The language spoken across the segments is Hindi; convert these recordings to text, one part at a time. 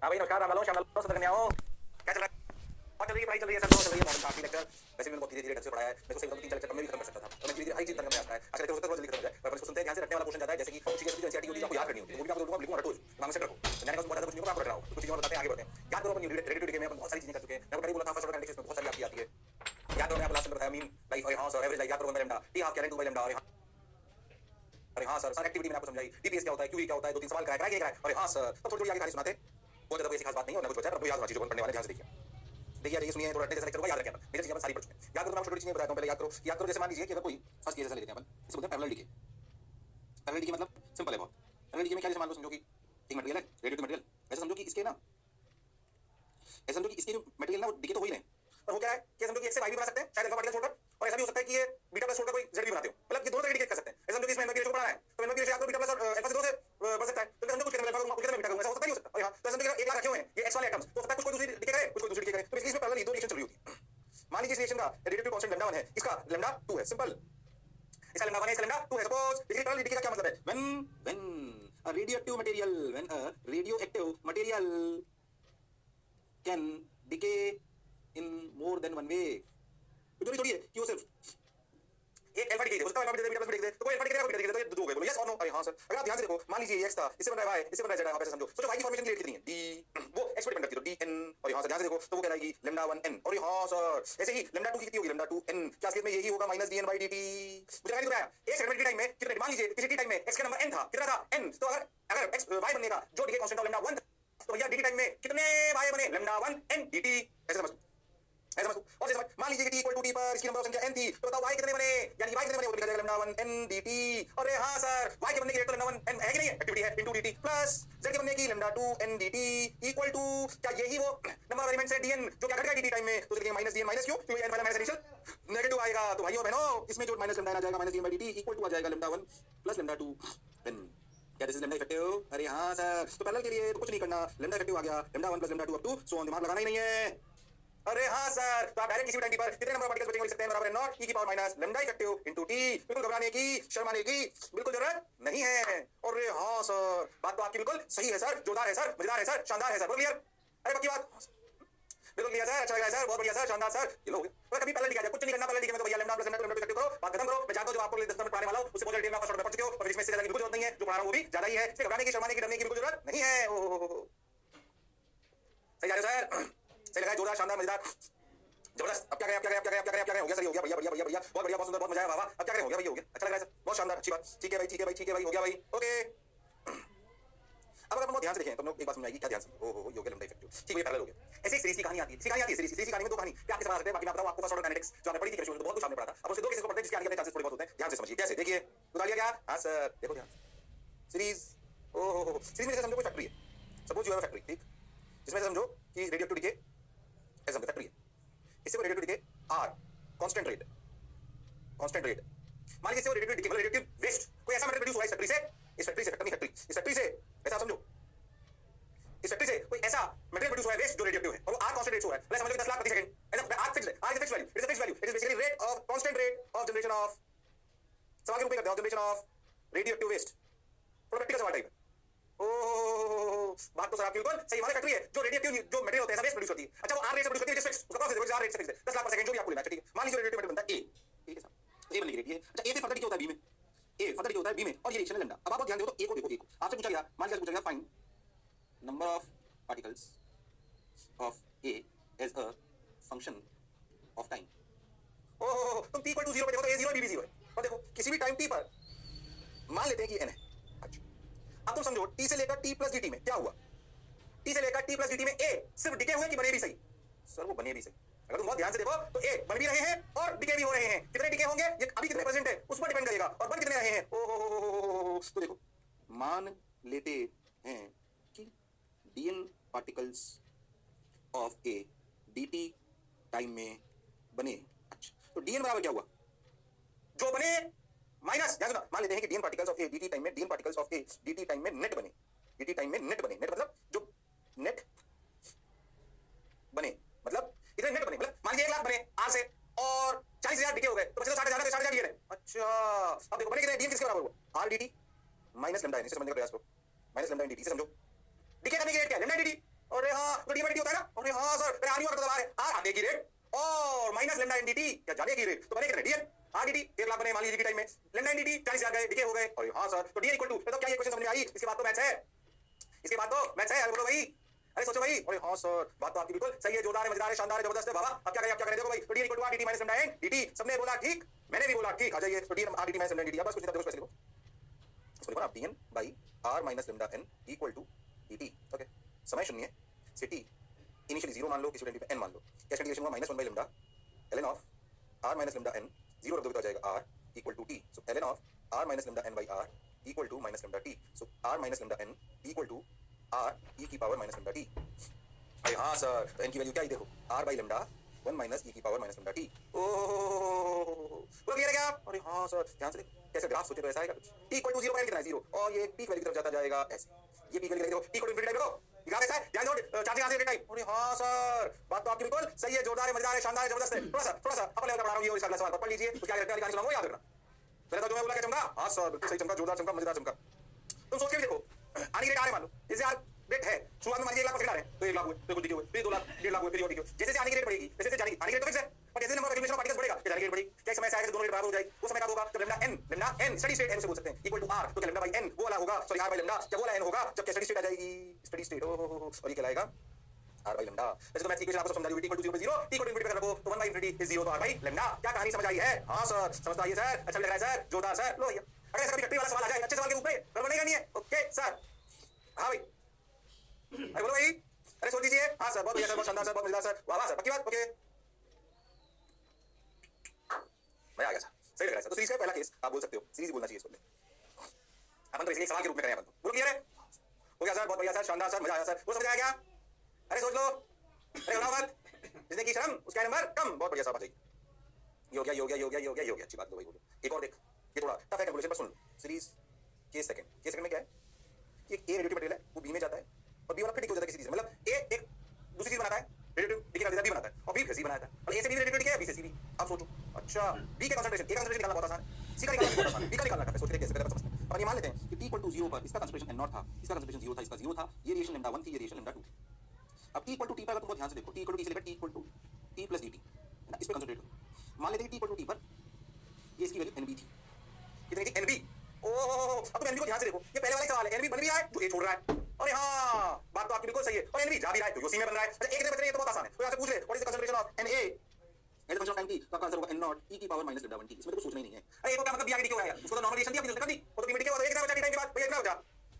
हाँ भाई नमस्कार, राम लालो, श्याम लालो, सदर कन्याओं, क्या चल रहा है? और चल रही है पढ़ाई, चल रही है सर, चल रही है मॉडर्न साइंस लेक्चर। वैसे भी बहुत धीरे धीरे ढंग से पढ़ाया है। मेरे को सही बताऊं 3-4 लेक्चर कम में भी खत्म कर सकता था, तो मैं धीरे धीरे हर चीज खत्म में आता है। आजकल हो सकता है बहुत जल्दी खत्म हो जाए, पर इसको सुनते हैं ध्यान से, रटने वाला क्वेश्चन ज्यादा है, जैसे कि सीरियस जो एनसीईआरटी होती है आपको याद करनी होती है, वो भी मैं आपको लिखूंगा रटो, दिमाग में सेट रखो। मैंने कहा बहुत ज्यादा कुछ नहीं होगा, आपको रट रहा हूं, कुछ चीजें और बताते हैं, आगे बढ़ते हैं। याद करो अपन रेडी टू डे में अपन बहुत सारी चीजें कर चुके हैं। मैं पहले बोला था फर्स्ट ऑर्डर काइनेटिक्स में बहुत सारी आपकी आती है। याद करो मैं आपको लास्ट में बताया मीन लाइफ, अरे हां सर, एवरेज लाइफ याद करो 1 बाय लैम्डा, टी हाफ क्या है 2 बाय लैम्डा, अरे हां सर, सारी एक्टिविटी मैंने आपको समझाई, टीपीएस क्या होता है, क्यूई क्या होता है, 2-3 सवाल कराया, अरे हां सर, तो थोड़ी थोड़ी आगे कहानी सुनाते। बहुत ज्यादा कोई ऐसी खास बात नहीं है और ना कुछ बचा है, पर वो याद होना चाहिए जो पढ़ने वाले ध्यान से देखिए। देखिए आइए सुनिए, थोड़ा जैसा लेक्चर होगा याद रखें, मेरी चीजें सारी पढ़ चुके हैं। याद करो मैं आपको छोटी चीजें बताता हूं, पहले याद करो जैसे मान लीजिए कि अगर कोई फर्स्ट केस ऐसा ले लेते हैं अपन, इसे बोलते हैं पैरेलल डीके। पैरेलल डीके मतलब सिंपल है बहुत। पैरेलल डीके में क्या, जैसे मान लो समझो कि एक मटेरियल है, रेडियो टू मटेरियल, ऐसे समझो कि इसके ना, ऐसे समझो कि इसके जो मटेरियल ना वो डीके तो हो ही नहीं, पर वो क्या है कि समझो कि एक से वाई भी बना सकते हैं शायद अल्फा पार्टिकल छोड़कर, और ऐसा भी हो सकता है कि ये बीटा प्लस छोड़कर कोई जेड भी बनाते हो, मतलब ये दोनों तरह के डीके कर सकते हैं। ऐसा समझो कि इसमें एनवाई बनाना है, तो एनवाई याद करो बीटा प्लस और अल्फा से 2 से बढ़ सकता है, तो समझो कुछ कहने अल्फा को कितना बीटा करूंगा, ऐसा हो सकता नहीं हो सकता। और हां तो समझो कि 1 लाख रखे हुए हैं ये एक्स वाले एटम्स, तो हो सकता है कुछ कोई दूसरी डीके करे, कुछ कोई दूसरी डीके करे, तो इसमें पैरेलल ये दो रिएक्शन चल रही होती है। मान लीजिए इस रिएक्शन का रेडिएटिव कांस्टेंट लैम्डा 1 है, इसका लैम्डा 2 है, सिंपल। इसका लैम्डा 1 है, इसका लैम्डा 2 है। सपोज देखिए पैरेलल डीके का क्या मतलब है, when a radioactive material when a radioactive material can decay in more than one way, तो थोड़ी है कि वो सिर्फ एक अल्फा डिके दे, उसका अल्फा डिके दे, बीटा प्लस डिके दे, तो कोई अल्फा डिके देगा, बीटा डिके देगा, तो ये दो हो गए। बोलो यस और नो, अरे हां सर। अगर आप ध्यान से देखो, मान लीजिए ये एक्स था, इससे बन रहा है वाई, इससे बन रहा है जेड, आप ऐसे समझो। सोचो वाई की फॉर्मेशन की रेट कितनी है, डी, वो एक्स पे डिपेंड करती है, तो डी एन, और यहां से ध्यान से देखो तो वो कहलाएगी लैम्डा 1 एन, और हां सर ऐसे ही लैम्डा 2 की कितनी होगी, लैम्डा 2 एन, क्या केस में यही होगा minus D N by D T. मुझे नहीं बताया एक सेकंड की टाइम में कितने, मान लीजिए किसी टी टाइम में एक्स का नंबर एन था, कितना था एन, तो अगर एक्स वाई बनने का जो डीके कांस्टेंट लैम्डा 1, तो भैया डी टाइम में कितने वाई बने, लैम्डा 1 एन डी टी। ऐसे समझ, ऐसा समझ। और जैसे मान लीजिए कि t इक्वल टू टी पर इसकी नंबर संख्या n थी, तो बताओ y कितने बने, यानी y कितने बने, वो लिखा जाएगा लैम्डा 1 n dt। अरे हां सर, y के बनने की रेट तो लैम्डा 1 n है कि नहीं है, एक्टिविटी है, इनटू dt प्लस z के बनने की lambda 2 n dt equal to, क्या यही वो नंबर ऑफ एलिमेंट्स है dn जो क्या घट गया dt टाइम में, तो लिखेंगे माइनस dn, माइनस क्यों, क्योंकि n वाला माइनस इनिशियल नेगेटिव आएगा, तो भाइयों बहनों इसमें जो माइनस लैम्डा आ जाएगा, minus dn dt equal to आ जाएगा लैम्डा 1 प्लस लैम्डा 2 n। क्या दिस इज लैम्डा इफेक्टिव, अरे हां सर। तो पैरेलल के लिए तो कुछ नहीं करना, लैम्डा इफेक्टिव आ गया, lambda 1 plus lambda 2 up to so on, दिमाग लगाना ही नहीं है। अरे हाँ सर, तो आप डायरेक्ट किसी भी टाइम पर कितने नंबर ऑफ पार्टिकल्स बचेंगे लिख सकते हैं, बराबर है नॉट ई की power minus lambda effective into T. बिल्कुल घबराने की, शर्माने की बिल्कुल जरूरत नहीं है। अरे हाँ सर, बात तो आपकी बिल्कुल सही है सर, जोरदार है सर, मजेदार है सर, शानदार है सर, बोल क्लियर, अरे पक्की बात, बिल्कुल क्लियर सर, अच्छा लगा सर, बहुत बढ़िया सर, शानदार सर, ये लो तो कभी पहले लिखा जाए, कुछ नहीं करना, पहले लिखे में तो भैया lambda plus lambda two effective करो, बात खत्म करो। मैं जानता हूं जो आपको 10 मिनट पढ़ाने वाला हूं उससे बहुत डिटेल में फर्स्ट ऑर्डर पढ़ चुके हो, और इसमें इससे ज्यादा की बिल्कुल जरूरत नहीं है, जो पढ़ा रहा हूं वो भी ज्यादा ही है, इसलिए घबराने की, शर्माने की, डरने की बिल्कुल जरूरत नहीं है। ओ सही जा रहे हो सर, सही लगा, जोरदार, शानदार, मजेदार, जबरदस्त। अब क्या करें, अब क्या करें, अब क्या करें, अब क्या करें, अब क्या करें, हो गया सही, हो गया, बढ़िया बढ़िया बढ़िया, बहुत बढ़िया, बहुत सुंदर, बहुत मजा आया, वाह। अब क्या करें, हो गया भैया, हो गया, अच्छा लग रहा है सर, बहुत शानदार, अच्छी बात, ठीक है भाई, ठीक है भाई, ठीक है भाई, हो गया भाई, ओके। अब अगर हम बहुत ध्यान से देखें तो हम लोग एक बात समझ आएगी, क्या ध्यान से, ओहो हो गया लैम्डा इफेक्टिव, ठीक है, पैरेलल हो गया। ऐसे एक सीरीज की कहानी आती है, सीरीज आती है, सीरीज की कहानी में दो कहानी क्या आपके समझ सकते हैं, बाकी मैं बताऊं आपको फर्स्ट ऑर्डर काइनेटिक्स जो आपने पढ़ी थी केमिस्ट्री में, तो बहुत कुछ आपने पढ़ा था। अब उससे दो केसेस को पढ़ते हैं जिसके आगे के चांसेस थोड़े बहुत होते हैं, ध्यान से समझिए कैसे, देखिए बता लिया क्या, हां सर, देखो ध्यान से सीरीज, ओहो सीरीज में जैसे समझो कोई फैक्ट्री है, suppose you have a factory, ठीक, जिसमें समझो कि रेडियोएक्टिव डीके ऐसा फैक्ट्री है, इससे वो radioactive decay R constant rate, constant rate, मान लीजिए वो रेडियोएक्टिव डीके मतलब रेडियोएक्टिव वेस्ट कोई ऐसा मटेरियल प्रोड्यूस हुआ है इस फैक्ट्री से, इस फैक्ट्री से, फैक्ट्री फैक्ट्री, इस फैक्ट्री से, ऐसा समझो इस फैक्ट्री से कोई ऐसा मटेरियल प्रोड्यूस हुआ है वेस्ट जो रेडियोएक्टिव है, और वो आर कांस्टेंट रेट से हो रहा है, मतलब समझ लो 10 लाख प्रति सेकंड, ऐसा आर फिक्स्ड है, R is fixed value, it is fixed value, it is basically rate of constant rate of generation of, सवाल के रूप में करते हैं, जनरेशन ऑफ रेडियोएक्टिव वेस्ट, थोड़ा प्रैक्टिकल सवाल टाइप है। ओह बात तो सर आपकी बिल्कुल सही, हमारी फैक्ट्री है जो रेडियोएक्टिव जो मटेरियल होता है ऐसा वेस्ट प्रोड्यूस होती है, अच्छा वो आर रेट से प्रोड्यूस होती है, जिस फिक्स्ड उसका कौन सा रेट से फिक्स्ड है 10 लाख पर सेकंड जो भी आपको लेना है, ठीक है। मान लीजिए रेडियोएक्टिव मटेरियल बनता है ए, ठीक है साहब, ए बनने की रेट ये, अच्छा ए से फर्दर क्या होता है बी में, ए फर्दर क्या होता है बी में, और ये रिएक्शन है लैम्डा। अब आप ध्यान दो तो ए को देखो, ए को आपसे पूछा गया, मान लीजिए पूछा गया find number of particles of A as a function of time. ओह तुम t इक्वल टू 0 पे देखो तो a 0 है, b भी 0 है, और देखो किसी भी टाइम t पर मान लेते हैं कि n है, अच्छा अब तुम समझो t से लेकर t प्लस dt में क्या हुआ, t से लेकर t प्लस dt में a सिर्फ डिके हुए कि बने भी सही, सर वो बने भी सही, अगर तुम बहुत ध्यान से देखो तो a बन भी रहे हैं और डिके भी हो रहे हैं, कितने डिके होंगे ये अभी कितने परसेंट है उस पर डिपेंड करेगा, और बन कितने रहे हैं, ओह तो देखो मान लेते हैं कि dn particles of a dt time में बने, अच्छा तो dn बराबर क्या हुआ, जो बने माइनस, ध्यान सुना, मान लेते हैं कि dn particles of a dt time में, dn particles of a dt time में नेट बने, dt टाइम में नेट बने, नेट मतलब जो नेट बने मतलब इतने नेट बने, मतलब मान लीजिए 1 लाख बने आर से और 40,000 डिके हो गए, तो बचे तो 60,000 है, 60,000 डीएन है, अच्छा अब देखो बने कितने, dn किसके बराबर हुआ, r dt minus lambda n, इसे समझने का प्रयास करो, माइनस लैम्डा n dt, इसे समझो डिके करने की रेट क्या है, लैम्डा dt, अरे हाँ तो डी बाई डी होता है ना, अरे हाँ सर अरे आनी होगा तो आर आगे की रेट और माइनस लेमडा एन डी क्या जाने की रेट तो बने कितने डीएन आर डी 1 लाख बने मान लीजिए की टाइम में लेमडा एन डी 40,000 गए डिके हो गए। अरे हाँ सर तो डी इक्वल टू तो क्या ये क्वेश्चन समझ में आई? इसके बाद तो मैच है, इसके बाद तो मैच है। अरे बोलो भाई, अरे सोचो भाई। अरे हाँ सर बात तो आपकी बिल्कुल सही है, जोरदार है, मजेदार है, शानदार है, जबरदस्त है बाबा। अब क्या करें, अब क्या करें? देखो भाई तो D equal to R D T minus lambda N D T, सबने बोला ठीक, मैंने भी बोला ठीक। आ जाइए तो D R D T minus lambda D T, अब बस कुछ नहीं था, देखो इसको लिखो ना, D N by R minus lambda N equal to D T. Okay समय शून्य से टी इनिशियली 0 मान लो, किसी टाइम पे n मान लो, कैसे इंटीग्रेशन हुआ -1 by lambda ln of r minus lambda n 0 रख दो तो आ जाएगा r equal to t। So ln of r minus lambda n by r equal to minus lambda t। So r minus lambda n equal to r e की पावर माइनस लेमडा t। अरे हाँ सर तो n की वैल्यू क्या है देखो, r by lambda 1 minus e की पावर माइनस लेमडा t। ओह बोलो क्लियर है क्या? अरे हाँ सर ध्यान से कैसे ग्राफ सोचे तो ऐसा आएगा कुछ। t इक्वल टू 0 कितना है 0 और ये पीक वैल्यू की तरफ जाता जाएगा ऐसे, ये पीक वैल्यू देखो t इक्वल टू इनफिनिटी देखो ग्राफ ऐसा है, ध्यान दो चार्जिंग यहाँ से टाइम। अरे हाँ सर बात तो आपकी बिल्कुल सही है, जोरदार है, मजेदार है, शानदार है, जबरदस्त है। थोड़ा सा अपन लेवल का बना रहा हूँ, ये इसका अगला सवाल पढ़ लीजिए तो क्या करते हैं, सुनाऊंगा याद रखना। पहले तो जो मैं बोला क्या चमका, हाँ सर बिल्कुल सही चमका, जोरदार चमका, मजेदार चमका। तुम सोच के भी देखो आनी रेट आ रहे मान लो, जैसे यार रेट है शुरुआत में मान लीजिए 1 लाख पर आ रहे हैं तो 1 लाख हुए, फिर कुछ डिके हुए, फिर 2 लाख, 1.5 लाख हुए, फिर और डिके हुए। जैसे जैसे आने की रेट बढ़ेगी, जैसे जैसे आने की रेट तो फिक्स है, पर जैसे number of accumulation of particles बढ़ेगा क्या जाने की रेट बढ़ेगी। क्या समय से आएगा दोनों रेट बराबर हो जाएगी, वो समय का होगा जब lambda n steady state n से बोल सकते हैं इक्वल टू r, तो क्या लेमडा बाई n वो वाला होगा, सॉरी r बाई लेमडा क्या वो वाला n होगा जब क्या स्टडी स्टेट आ जाएगी, स्टडी स्टेट हो और ये कहलाएगा r बाई लेमडा। वैसे तो मैथ की इक्वेशन आपको समझा दी, t equal to 0 0 t equal to infinity रखो तो 1 बाई इनफिनिटी इज 0 तो r बाई लेमडा। क्या कहानी समझ आई है? हां सर समझ आई है सर, अच्छा लग रहा है सर, जोरदार सर। लो भैया अगर ऐसा कभी टट्टी वाला सवाल आ जाए अच्छे सवाल के रूप में गड़बड़ नहीं करनी है। ओके सर हां भाई, अरे बोलो भाई, अरे सोच लीजिए। हाँ सर बहुत बढ़िया सर, बहुत शानदार सर, बहुत मजेदार सर, वाह वाह सर, पक्की बात। ओके मजा आ गया सर, सही लग रहा है सर। तो सीरीज का पहला केस आप बोल सकते हो, सीरीज बोलना चाहिए इसको, अपन तो इसलिए सवाल के रूप में करें अपन तो। बोलो क्लियर है? हो गया सर, बहुत बढ़िया सर, शानदार सर, मजा आया सर। वो समझ आया क्या? अरे सोच लो, अरे घबराओ मत, जिसने की शर्म उसका नंबर कम। बहुत बढ़िया साहब, आ जाइए। ये हो गया, ये हो गया, ये हो गया, ये हो गया, ये हो गया, अच्छी बात। लो भाई बोलो एक और देख, ये थोड़ा टफ है कैलकुलेशन पर सुन लो। सीरीज केस सेकंड में क्या है कि एक ए रेडिएटिव मटेरियल है, वो बी में जाता है और बी वाला फिर डिके हो जाता है किसी चीज में, मतलब ए एक दूसरी चीज बनाता है, रेडिएटिव डिके कर देता है, बी बनाता है और बी फिर सी बनाता है, और ए से बी रेडिएटिव डिके है, बी से सी बी। अब सोचो, अच्छा बी के कंसंट्रेशन, ए का कंसंट्रेशन निकालना बहुत आसान है, सी का निकालना बहुत आसान है, बी का निकालना टफ है। सोचते कैसे पहले समझते हैं। और ये मान लेते हैं कि t इक्वल टू 0 पर इसका कंसंट्रेशन n0 था, इसका कंसंट्रेशन 0 था, इसका 0 था, ये रिएक्शन लेमडा 1 थी, ये रिएक्शन लेमडा 2 थी। अब t इक्वल टू t पर अगर तुम बहुत ध्यान से देखो, t इक्वल टू t से लेकर t equal to t plus dt है ना, इस पे कंसंट्रेट करो। मान लेते हैं कि t इक्वल टू t पर ये इसकी वैल्यू nb थी, कितनी थी nb। ओह अब तुम nb को ध्यान से देखो, ये पहले वाला सवाल है, nb बन भी रहा है तो a छोड़ रहा है। अरे हाँ बात तो आपकी बिल्कुल सही है, और nb जा भी रहा है तो सी में बन रहा है। अच्छा एक बच रही है तो बहुत आसान है, तो यहां से पूछ ले what is the concentration of na as function of time t, तो आपका आंसर होगा n0 e की पावर माइनस लेमडा 1t। इसमें तो कुछ सोचना ही नहीं है। अरे ये तो क्या मतलब बिया के डी क्यों आया, उसको तो नॉर्मल रिएक्शन दिया, अपनी कर दी, वो तो बीमेडी के बाद एक कितना बचा टाइम के बाद भैया, कितना बचा?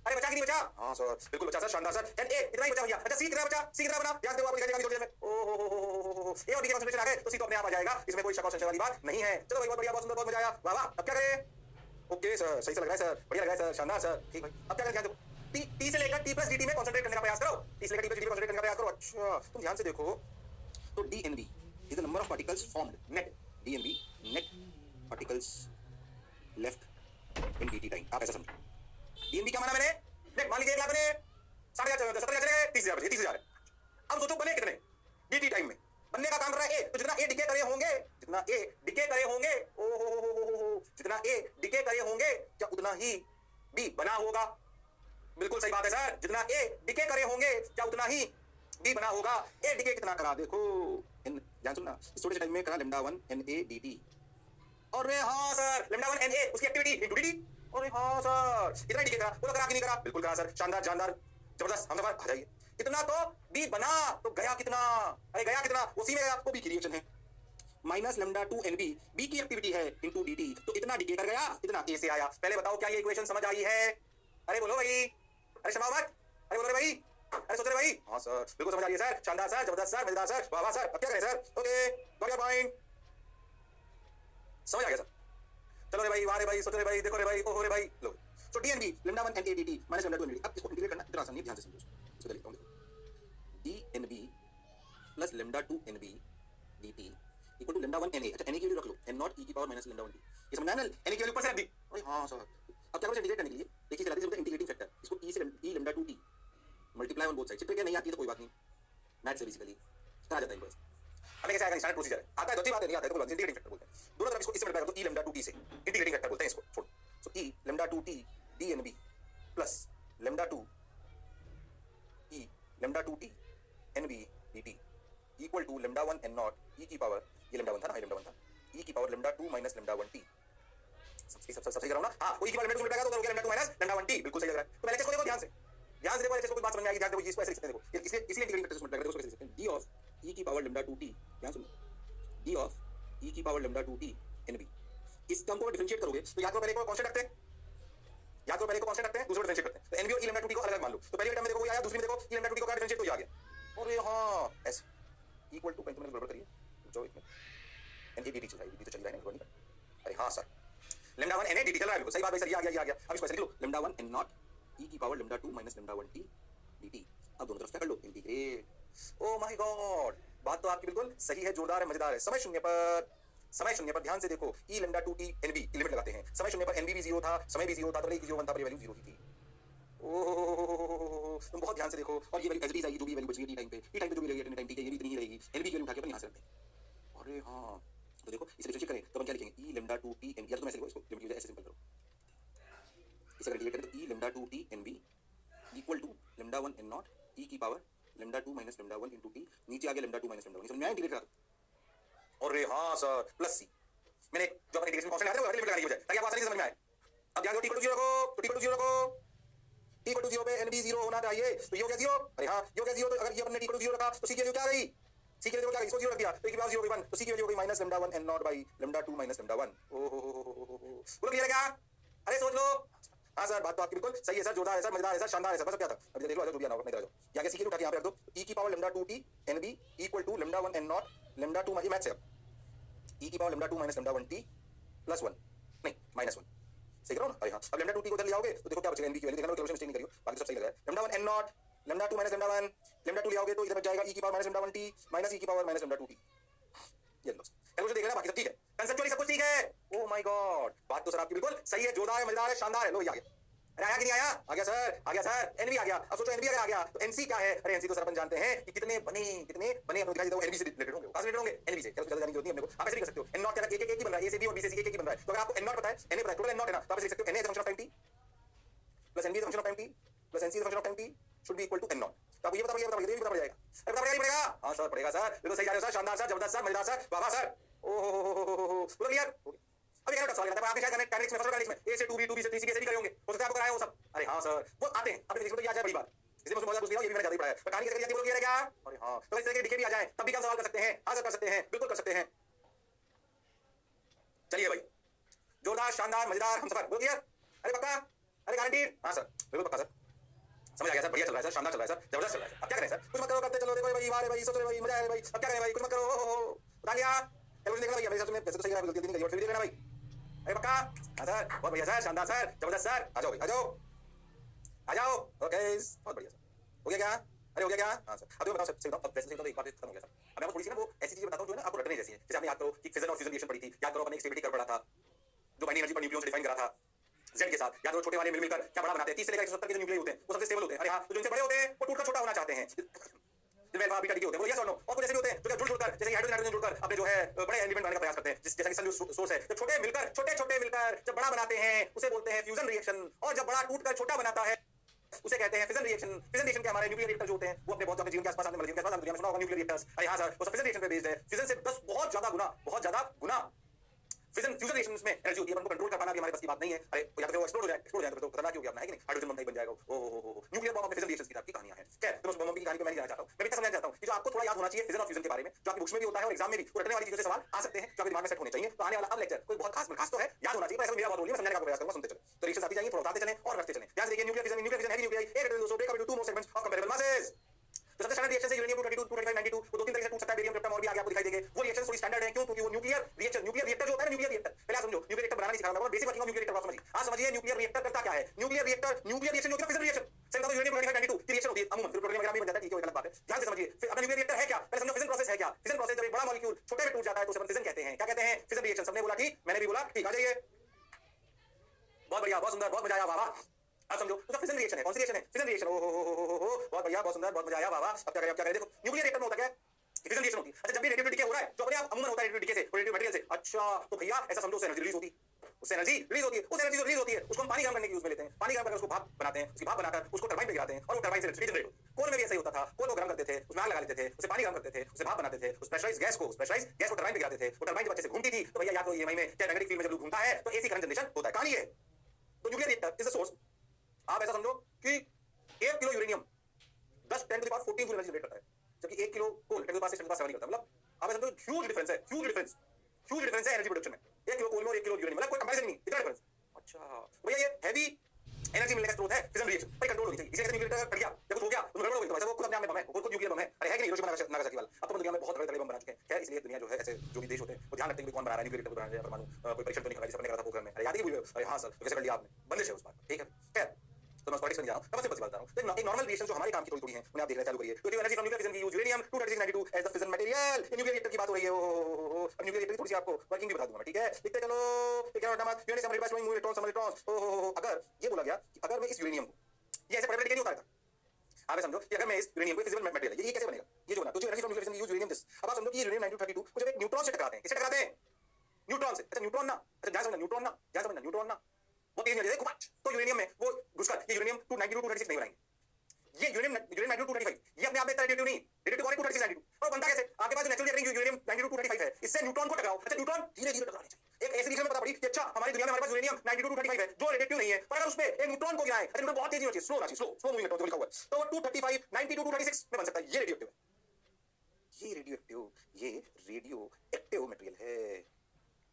अरे बचा कि नहीं बचा? हां सर बिल्कुल बचा सर, शानदार सर। na इतना ही बचा भैया। अच्छा सी कितना बचा, सी कितना बना ध्यान दो, आपको दिखाई देगा थोड़ी देर में। ओहो ए और डी के कंसंट्रेशन आ गए तो सी तो अपने आप आ जाएगा, इसमें कोई शक और संशय वाली बात नहीं है। चलो भाई बहुत बढ़िया, बहुत सुंदर, बहुत मजा आया, वाह वाह। अब क्या करें? ओके सर सही से लग रहा है सर, बढ़िया लग रहा है सर, शानदार सर, ठीक भाई। अब क्या करें, ध्यान दो, t से लेकर t प्लस dt में कंसंट्रेट करने का प्रयास करो, t से लेकर t प्लस dt में कंसंट्रेट करने का प्रयास करो। अच्छा तुम ध्यान से देखो तो dnb is the number of particles formed net, dnb net particles left in dt time। आप ऐसा समझो, dnb क्या माना मैंने, नेट मान लीजिए 1 लाख बने, 70,000 चले गए, 30,000 बचे, 30,000 है। अब सोचो बने कितने dt टाइम में, बनने का काम कर रहा है a, तो जितना a डिके करे होंगे, जितना a डिके करे होंगे, ओहो जितना a डिके करे होंगे क्या उतना ही b बना होगा। बिल्कुल सही बात है सर, जितना a डिके करे होंगे क्या उतना ही b बना होगा। a डिके कितना करा देखो, n ध्यान सुनना, इस छोटे से टाइम में करा लेमडा 1 na dt। अरे हाँ सर लेमडा 1 na उसकी एक्टिविटी इनटू dt। अरे हाँ सर इतना डिके करा, बोलो करा कि नहीं करा? बिल्कुल करा सर, शानदार जानदार जबरदस्त, हम सफर आ जाइए। इतना तो b बना तो गया कितना, अरे गया कितना, उसी में आपको b की रिएक्शन है माइनस लेमडा 2 nb, b की एक्टिविटी है इनटू dt, तो इतना डिके कर गया, इतना a से आया। पहले बताओ क्या ये इक्वेशन समझ आई है? अरे बोलो भाई, अरे शर्माओ मत, अरे बोलो भाई, अरे सोच रहे भाई। हाँ सर बिल्कुल समझ आ रही है सर, शानदार सर, जबरदस्त सर, मजेदार सर, वाह वाह सर। अब क्या करें sir? Okay got your point, समझ आ गया सर। चलो रे भाई, वाह रे भाई, सोचो रे भाई, देखो रे भाई, ओहो रे भाई। लो सो dnb lambda 1 na dt minus lambda 2 nb, अब इसको इंटीग्रेट करना इतना आसान नहीं, ध्यान से समझो इसको। लिखता हूं dnb plus lambda 2 nb dt equal to lambda 1 na। अच्छा na की वैल्यू रख लो, n0 e की पावर माइनस लेमडा 1t, ये समझना है ना, na की वैल्यू ऊपर से रख दी। अरे हां सर अब क्या करें इंटीग्रेट करने के लिए, देखिए चलाते हैं इंटीग्रेटिंग फैक्टर, इसको e से e lambda 2t multiply on both side. चित्र क्या नहीं आती है तो कोई बात नहीं, मैथ से बेसिकली कहा जाता है बस। हमें कैसे आएगा, स्टैंडर्ड प्रोसीजर है, आता है तो अच्छी बात है, नहीं आता है तो कोई बात नहीं, इंटीग्रेटिंग फैक्टर बोलते हैं। दोनों तरफ इसको इससे मल्टीप्लाई कर दो, e लेमडा 2t से, इंटीग्रेटिंग फैक्टर बोलते हैं इसको, छोड़। So e lambda 2t dnb plus lambda 2 e lambda 2t NB dt equal to lambda 1 n naught e की पावर, ये lambda 1 था ना, ये lambda 1 था, e की power lambda 2 minus lambda 1 t। सब सही कर रहा हूं ना? हाँ, वो e की पावर lambda 2 मिल जाएगा तो हो गया lambda 2 minus lambda 1 t, बिल्कुल सही लग रहा है। तो पहले इसको देखो ध्यान से देखो, ऐसे कोई बात समझ में आएगी, ध्यान देखो, ये इसको ऐसे लिखते हैं, देखो इसलिए इंटीग्रेटिंग फैक्टर इसको देखो कैसे लिखते हैं, d of e की पावर lambda 2t, ध्यान सुनो, d of e की पावर lambda 2t nb। इस टर्म को डिफरेंशिएट करोगे तो या तो पहले को कांस्टेंट रखते हैं, या तो पहले को कांस्टेंट रखते हैं, दूसरे को डिफरेंशिएट करते हैं। तो nb और e lambda 2t को अलग मान लो, तो पहले टर्म में देखो ये आया, दूसरी में देखो e lambda 2t को का डिफरेंशिएट तो ये आ गया, और ये हां s इक्वल टू पेंट में गड़बड़ करिए जो इसमें एन डी टी चल रहा है, डी तो चल रहा है ना, अरे हाँ सर lambda 1 na dt चल रहा है, बिल्कुल सही बात भाई सर, ये आ गया। अब इसको ऐसे लिख लो lambda 1 n नॉट e की power lambda 2 minus lambda 1 t dt। अब दोनों तरफ क्या कर लो, इंटीग्रेट। ओ माय गॉड, बात तो आपकी बिल्कुल सही है, जोरदार है, मजेदार है। समय शून्य पर ध्यान से देखो, e lambda 2t nb की लिमिट लगाते हैं। समय शून्य पर nb भी 0 था, समय भी 0 था, तो e की 0 1 था, पर ये वैल्यू 0 ही थी। ओह, तुम बहुत ध्यान से देखो, और ये वैल्यू एज इट इज आएगी, जो भी वैल्यू बचेगी टी टाइम पे जो भी रहेगी टाइम टी, ये भी इतनी ही रहेगी, nb की वैल्यू उठा के अपन यहां से रखते हैं। अरे हां, तो देखो इसे डिफरेंशिएट करें तो अपन क्या लिखेंगे, e lambda 2t nb, या तो तुम ऐसे लिखो इसको, लिमिट यूज ऐसे सिंपल करो, इसे अगर डिवाइड करें तो e lambda 2t nb equal to lambda 1 n naught e की power lambda 2 minus lambda 1 into t, नीचे आ गया lambda 2 minus lambda 1, समझ में आया इंटीग्रेट करा दो। अरे हां सर, प्लस c, मैंने जो अपन इंटीग्रेशन कांस्टेंट लगाया था वो लिमिट लगानी हो जाए ताकि आपको आसानी से समझ में आए। अब ध्यान दो, t को 0 रखो, तो t को 0 रखो, t को 0 पे nb 0 होना चाहिए, तो ये हो गया 0। अरे हां, ये हो गया 0, तो अगर ये अपने t को 0 रखा तो c की वैल्यू क्या गई, c की वैल्यू क्या गई, इसको 0 रख दिया तो e की पावर 0 हो गई 1, तो c की वैल्यू हो गई minus lambda 1 n not by lambda 2 minus lambda 1। ओहो, बोलो क्लियर है क्या? अरे सोच लो। हाँ सर, बात तो आपकी बिल्कुल सही है सर, जोरदार है सर, मजेदार है सर, शानदार है सर। बस अब क्या था, अभी देख लो, जो भी आना होगा अपने इधर आ जाओ, यहाँ के सी की उठा के यहाँ पे रख दो, e की power lambda 2t nb equal to lambda 1 n naught lambda 2, ये मैथ से, अब e की power lambda 2 minus lambda 1t plus 1, नहीं माइनस 1, सही करो ना। अरे हाँ, अब lambda 2t को उधर ले आओगे तो देखो क्या बचेगा, nb की वैल्यू देखना, कैलकुलेशन मिस्टेक नहीं करियो, बाकी सब सही लग रहा है। lambda 1 n naught lambda 2 minus lambda 1, lambda 2 ले आओगे तो इधर बच जाएगा e की power minus lambda 1t minus e की पावर minus lambda 2t। ये लो कैलकुलेशन देख लेना, बाकी सब ठीक है, कंसेप्चुअली सब कुछ ठीक है। ओह माय गॉड, बात तो सर आपकी बिल्कुल सही है, जोरदार है, मजेदार है, शानदार है। लो ये आ गया, अरे आया कि नहीं आया, आ गया सर, आ गया सर, एनबी आ गया। अब सोचो एनबी अगर आ गया तो एनसी क्या है, अरे एनसी तो सर अपन जानते हैं कि कितने बने अपने दिखाई देता है, एनबी से रिलेटेड होंगे, कहां से रिलेटेड होंगे, एनबी से, क्या जानने की होती है अपने को। आप ऐसे भी कर सकते हो, एन नॉट क्या एक ही बन रहा है, ए से बी और बी से सी एक ही बन रहा है, तो अगर आपको एन नॉट पता है, एन पता है, टोटल एन नॉट है ना, तो आप ऐसे लिख सकते हो, N is function of time T plus NB is function of time T plus NC is function of time T should be equal to N naught. तो आपको ये पता पड़ जाएगा, अरे पता पड़ेगा, हां सर पड़ेगा सर, बिल्कुल सही जा रहे हो सर, शानदार सर, जबरदस्त सर, मजेदार सर, वाह वाह सर। ओहो, पूरा क्लियर हो गया। अब ये सवाल आता है, आपने शायद कैनेटिक्स में, कैनेटिक्स में ए से 2b 2b से 3c कैसे भी करे होंगे, हो सकता है आपको कराया हो सब। अरे हां सर, वो आते हैं, अब फिजिक्स में तो ये आ जाए बड़ी बात, इसलिए मुझे मजा पूछ लिया, ये भी मैंने ज्यादा ही पढ़ा है, पर कहानी कैसे करती है, बोलो क्लियर है क्या? अरे हां, तो इस तरह के डीके भी आ जाए तब भी क्या सवाल कर सकते हैं, हां सर कर सकते हैं, बिल्कुल कर सकते हैं। चलिए भाई, जोरदार, शानदार, मजेदार, हमसफर, बोलो क्लियर? अरे पक्का, अरे गारंटीड? हां सर, बिल्कुल पक्का सर, समझ आ गया सर, बढ़िया चल रहा है सर, शानदार चल रहा है सर, जबरदस्त चल रहा है। अब क्या करें सर, कुछ मत करो, करते चलो, देखो भाई, मारे भाई, सोच रहे भाई, मजा आया भाई, अब क्या करें भाई, कुछ मत करो, बता लिया, कैलकुलेशन देखना भाई, मेरे हिसाब से वैसे तो सही है, गलती नहीं करी, और फिर भी देखना भाई। अरे पक्का? हाँ सर, बहुत बढ़िया सर, शानदार सर, जबरदस्त सर, आ जाओ भाई, आ जाओ, ओके, बहुत बढ़िया सर, हो गया क्या? अरे हो गया क्या? हाँ सर, अब बताओ सर, अब वैसे तो एक बात खत्म हो गया सर। अब मैं आपको थोड़ी सी ना वो ऐसी चीजें बताता हूँ जो है ना आपको रटने जैसी है, जैसे आपने याद करो कि फिजन और फ्यूजन रिएक्शन पढ़ी थी, याद करो अपने स्टेबिलिटी कर्व पढ़ा था, जो बाइनरी एनर्जी पर न्यूक्लियन से डिफाइन करा था Z के साथ, याद करो छोटे वाले मिलकर क्या बड़ा बनाते हैं, 30 से लेकर 170 के जो न्यूक्लियस होते हैं वो सबसे स्टेबल होते हैं। अरे हाँ, तो जो इनसे बड़े होते हैं वो टूटकर छोटा होना चाहते हैं, अल्फा बीटा डी होते हैं, वो यस और नो। और कुछ ऐसे भी होते हैं जो जुड़कर, जैसे हाइड्रोजन हाइड्रोजन जुड़कर अपने जो है बड़े एलिमेंट बनाने का प्रयास करते हैं, जैसा कि सन सोर्स है, जब छोटे मिलकर जब बड़ा बनाते हैं उसे बोलते हैं फ्यूजन रिएक्शन, और जब बड़ा टूटकर छोटा बनाता है उसे कहते हैं फिजन रिएक्शन। फिजन रिएक्शन के हमारे न्यूक्लियर रिएक्टर जो होते हैं वो अपने बहुत जीवन के आसपास आने वाले जीवन के आसपास दुनिया में सुना होगा न्यूक्लियर रिएक्टर्स। अरे हाँ सर, वो सब फिजन रिएक्शन पे बेस्ड है, फिजन से 10 बहुत ज्यादा गुना फिजन फ्यूजन रिएक्शंस में एनर्जी होती है, अपन को कंट्रोल कर पाना भी हमारे पास की बात नहीं है। अरे या तो वो एक्सप्लोड हो जाए तो खतरनाक हो गया अपना, है कि नहीं, हाइड्रोजन बम नहीं बन जाएगा। ओहो, न्यूक्लियर बम अपने फिजन रिएक्शंस की कहानियां हैं। खैर, तो उस बम की कहानी को मैं नहीं जानना चाहता हूं, मैं भी समझना चाहता हूं कि जो आपको थोड़ा याद होना चाहिए फिजन और फ्यूजन के बारे में, जो आपकी बुक्स में भी होता है और एग्जाम में भी, वो रटने वाली चीजों से सवाल आ सकते हैं जो आपके दिमाग में सेट होने चाहिए। तो आने वाला अब लेक्चर कोई बहुत खास तो है, याद होना चाहिए, पर ऐसा मेरा बात बोलिए, मैं समझाने का प्रयास करूंगा, सुनते चले। तो रिएक्शंस आती जाएंगी, थोड़ा बताते चलें और रखते चलें। ध्यान से देखिए, न्यूक्लियर फिजन हैवी न्यूक्लियर, एक radio break up into 2 more segments of comparable masses. तो सबसे स्टैंडर्ड रिएक्शन है यूरेनियम 232 225 92, वो दो तीन तरह से टूट सकता है, बेरियम क्रिप्टन और भी आगे आपको दिखाई देंगे। वो रिएक्शन थोड़ी स्टैंडर्ड है, क्यों? क्योंकि वो न्यूक्लियर रिएक्टर जो होता है ना, न्यूक्लियर रिएक्टर, पहले आप समझो, न्यूक्लियर रिएक्टर बनाना नहीं सिखाऊंगा मैं, basic working of nuclear reactor आप समझिए। आज समझिए न्यूक्लियर रिएक्टर करता क्या है। न्यूक्लियर रिएक्शन जो होता है फिजन रिएक्शन, सही बताओ, यूरेनियम 225 92 की रिएक्शन होती है अमूमन, फिर प्रोटोनियम वगैरह भी बन जाता है, ठीक है, वो गलत बात है। ध्यान से समझिए, फिर अपना न्यूक्लियर रिएक्टर है क्या, पहले समझो फिजन प्रोसेस है क्या। फिजन प्रोसेस जब एक बड़ा मॉलिक्यूल छोटे में टूट जाता है तो उसे हम फिजन कहते हैं। क्या कहते हैं? Fission reaction. सबने बोला ठीक, मैंने भी बोला ठीक, आ जाइए, बहुत बढ़िया, बहुत सुंदर, बहुत मजा आया, वाह वाह। अब समझो तो फिजन रिएक्शन है, कौन सी रिएक्शन है? Fission reaction. ओहो, बहुत बढ़िया, बहुत सुंदर, बहुत मजा आया, वाह वाह। अब क्या करें, देखो न्यूक्लियर रिएक्टर में होता क्या है, फिजन रिएक्शन होती है। अच्छा, जब भी रेडियोएक्टिव डिके हो रहा है जो अपने आप अमूमन होता है रेडियोएक्टिव डिके से, रेडियो मटेरियल से, अच्छा तो भैया ऐसा समझो उससे एनर्जी रिलीज होती है, उससे एनर्जी रिलीज होती है, उस एनर्जी जो रिलीज होती है उसको हम पानी गर्म करने के यूज में लेते हैं। पानी गर्म करके उसको भाप बनाते हैं, उसकी भाप बनाकर उसको टरबाइन पे गिराते हैं और वो टरबाइन से इलेक्ट्रिसिटी जनरेट होती है। कोल में भी ऐसा ही होता था, कोल को गर्म करते थे, उसमें आग लगा लेते थे, उसे पानी गर्म करते थे, उसे भाप बनाते थे, उस प्रेशराइज्ड गैस को टरबाइन पे गिराते थे, वो टरबाइन जब अच्छे से घूमती थी तो भैया याद करो ईएमआई में क्या मैग्नेटिक फील्ड में जब लूप घूमता है तो एसी करंट जनरेशन होता है। कहानी है तो nuclear reactor is the source. आप ऐसा समझो कि 1 kilo uranium 10 10 to the power 14 joule energy generate करता है, जबकि 1 kilo coal 10 to the power 6 10 to the power 7 करता है। मतलब आप ऐसा समझो ह्यूज डिफरेंस है, ह्यूज डिफरेंस है एनर्जी प्रोडक्शन में 1 किलो कोल में और 1 किलो यूरेनियम, मतलब कोई कंपैरिजन नहीं, इतना डिफरेंस। अच्छा भैया ये हैवी एनर्जी मिलने का स्रोत है फिजन रिएक्शन, भाई कंट्रोल होनी चाहिए। इसलिए न्यूक्लियर रिएक्टर फट गया या कुछ हो गया तो गड़बड़ हो गई तो ऐसा वो खुद अपने आप में बम है, वो खुद न्यूक्लियर बम है। अरे है कि नहीं हिरोशिमा नागासाकी वाला। अब तो दुनिया में बहुत बड़े बम बना चुके हैं। खैर इसलिए दुनिया जो है ऐसे जो भी देश होते हैं वो ध्यान रखते हैं कि कौन बना रहा है न्यूक्लियर रिएक्टर बना रहा है, परमाणु कोई परीक्षण तो नहीं कर रहा है जैसे अपने करा था पोखरण में। अरे याद ही भूल गए? अरे हाँ सर कैसे कर लिया आपने, बंदिश है उस बात। ठीक है खैर तो मैं पॉलिटिक्स में जा रहा हूं, तब से बता रहा हूं। एक नॉर्मल रिएक्शन जो हमारे काम की थोड़ी है उन्हें आप देखना चालू करिए। तो एनर्जी फ्रॉम न्यूक्लियर फिजन की use uranium 23692 as the fission material. Nuclear reactor की बात हो रही है। अब न्यूक्लियर रिएक्टर की थोड़ी सी आपको वर्किंग भी बता दूंगा मैं, ठीक है? लिखते चलो। क्या होता है uranium separated by slowing moving electrons, some electrons. अगर ये बोला गया कि अगर मैं इस यूरेनियम को ये ऐसे पढ़ने के लिए होता है, आप समझो कि अगर मैं इस यूरेनियम को फिजिकल मटेरियल ये कैसे बनेगा, ये जो बना तो जो एनर्जी फ्रॉम न्यूक्लियर फिजन की यूज यूरेनियम दिस। अब आप समझो कि ये यूरेनियम 9232 को जब एक न्यूट्रॉन से टकराते हैं, किससे टकराते हैं? न्यूट्रॉन से। अच्छा न्यूट्रॉन ना, अच्छा ध्यान समझना न्यूट्रॉन ना, ध्यान समझना न्यूट्रॉन ना वो तेज एनर्जी है तो यूरेनियम में वो घुसकर ये यूरेनियम 292 236 नहीं बनाएंगे। ये यूरेनियम 92 235 ये अपने आप में इतना रेडिएटिव नहीं, रेडिएटिव कौन है 236 92 और बनता कैसे? आपके पास जो नेचुरल रिएक्टिंग यूरेनियम 92 235 है, इससे न्यूट्रॉन को टकराओ। अच्छा न्यूट्रॉन धीरे धीरे टकराने चाहिए। एक ऐसी रिएक्शन में पता पड़ी कि अच्छा हमारी दुनिया में हमारे पास यूरेनियम 92 235 है जो रेडिएटिव नहीं है, पर अगर उसपे एक न्यूट्रॉन को गिराएं, अच्छा न्यूट्रॉन बहुत तेजी होती है, स्लो होती है, स्लो मूविंग इलेक्ट्रॉन जो लिखा हुआ है, तो 235 92 236 में बन सकता है। ये रेडियोएक्टिव है, ये रेडियो एक्टिव मटेरियल है।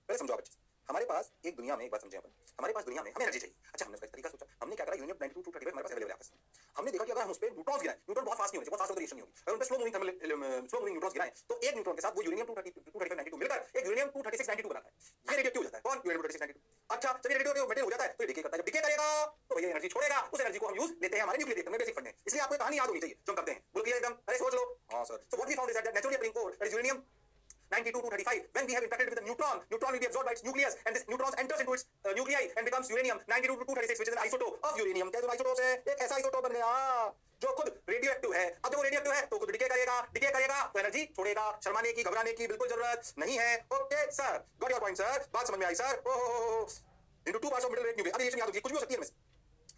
पहले समझो आप अच्छे से। हमारे पास एक दुनिया में एक बात समझे अपन, हमारे पास दुनिया में हमें एनर्जी चाहिए। अच्छा हमने उसका तरीका सोचा, हमने क्या करा यूरेनियम 92 235 हमारे पास अवेलेबल है आपस में। हमने देखा कि अगर हम उस पे न्यूट्रॉन्स गिराएं, न्यूट्रॉन बहुत फास्ट नहीं होते, बहुत फास्ट रिएक्शन नहीं होगी, अगर उन पे स्लो मूविंग न्यूट्रॉन्स गिराएं तो एक न्यूट्रॉन के साथ वो यूरेनियम 235 92 मिलकर एक यूरेनियम 236 92 बनाता है। ये रेडियोएक्टिव हो जाता है। कौन? यूरेनियम 236 92। अच्छा जब ये रेडियोएक्टिव मटेरियल हो जाता है तो ये डिके करता है, जब डिके करेगा तो भैया एनर्जी छोड़ेगा, उस एनर्जी को हम यूज लेते हैं हमारे न्यूक्लियर रिएक्टर में बेसिक फंड में। इसलिए आपको कहानी याद होनी चाहिए जो हम करते हैं, बोल क्लियर एकदम? अरे सोच लो। हां sir. So what we found is that naturally appearing core that is uranium 92 235 when we have interacted with a neutron will be absorbed by its nucleus and this neutron enters into its nuclei and becomes uranium 92 236 which is an isotope of uranium। क्या जो आइसोटोप है एक ऐसा आइसोटोप बन गया जो खुद रेडियोएक्टिव है। अब जब वो रेडियोएक्टिव है तो खुद डिके करेगा तो एनर्जी छोड़ेगा। शर्माने की घबराने की बिल्कुल जरूरत नहीं है। Okay sir got your point sir, बात समझ में आई सर। ओहो into two parts of middle rate nucleus। अब ये याद होगी कुछ भी हो सकती है इनमें से।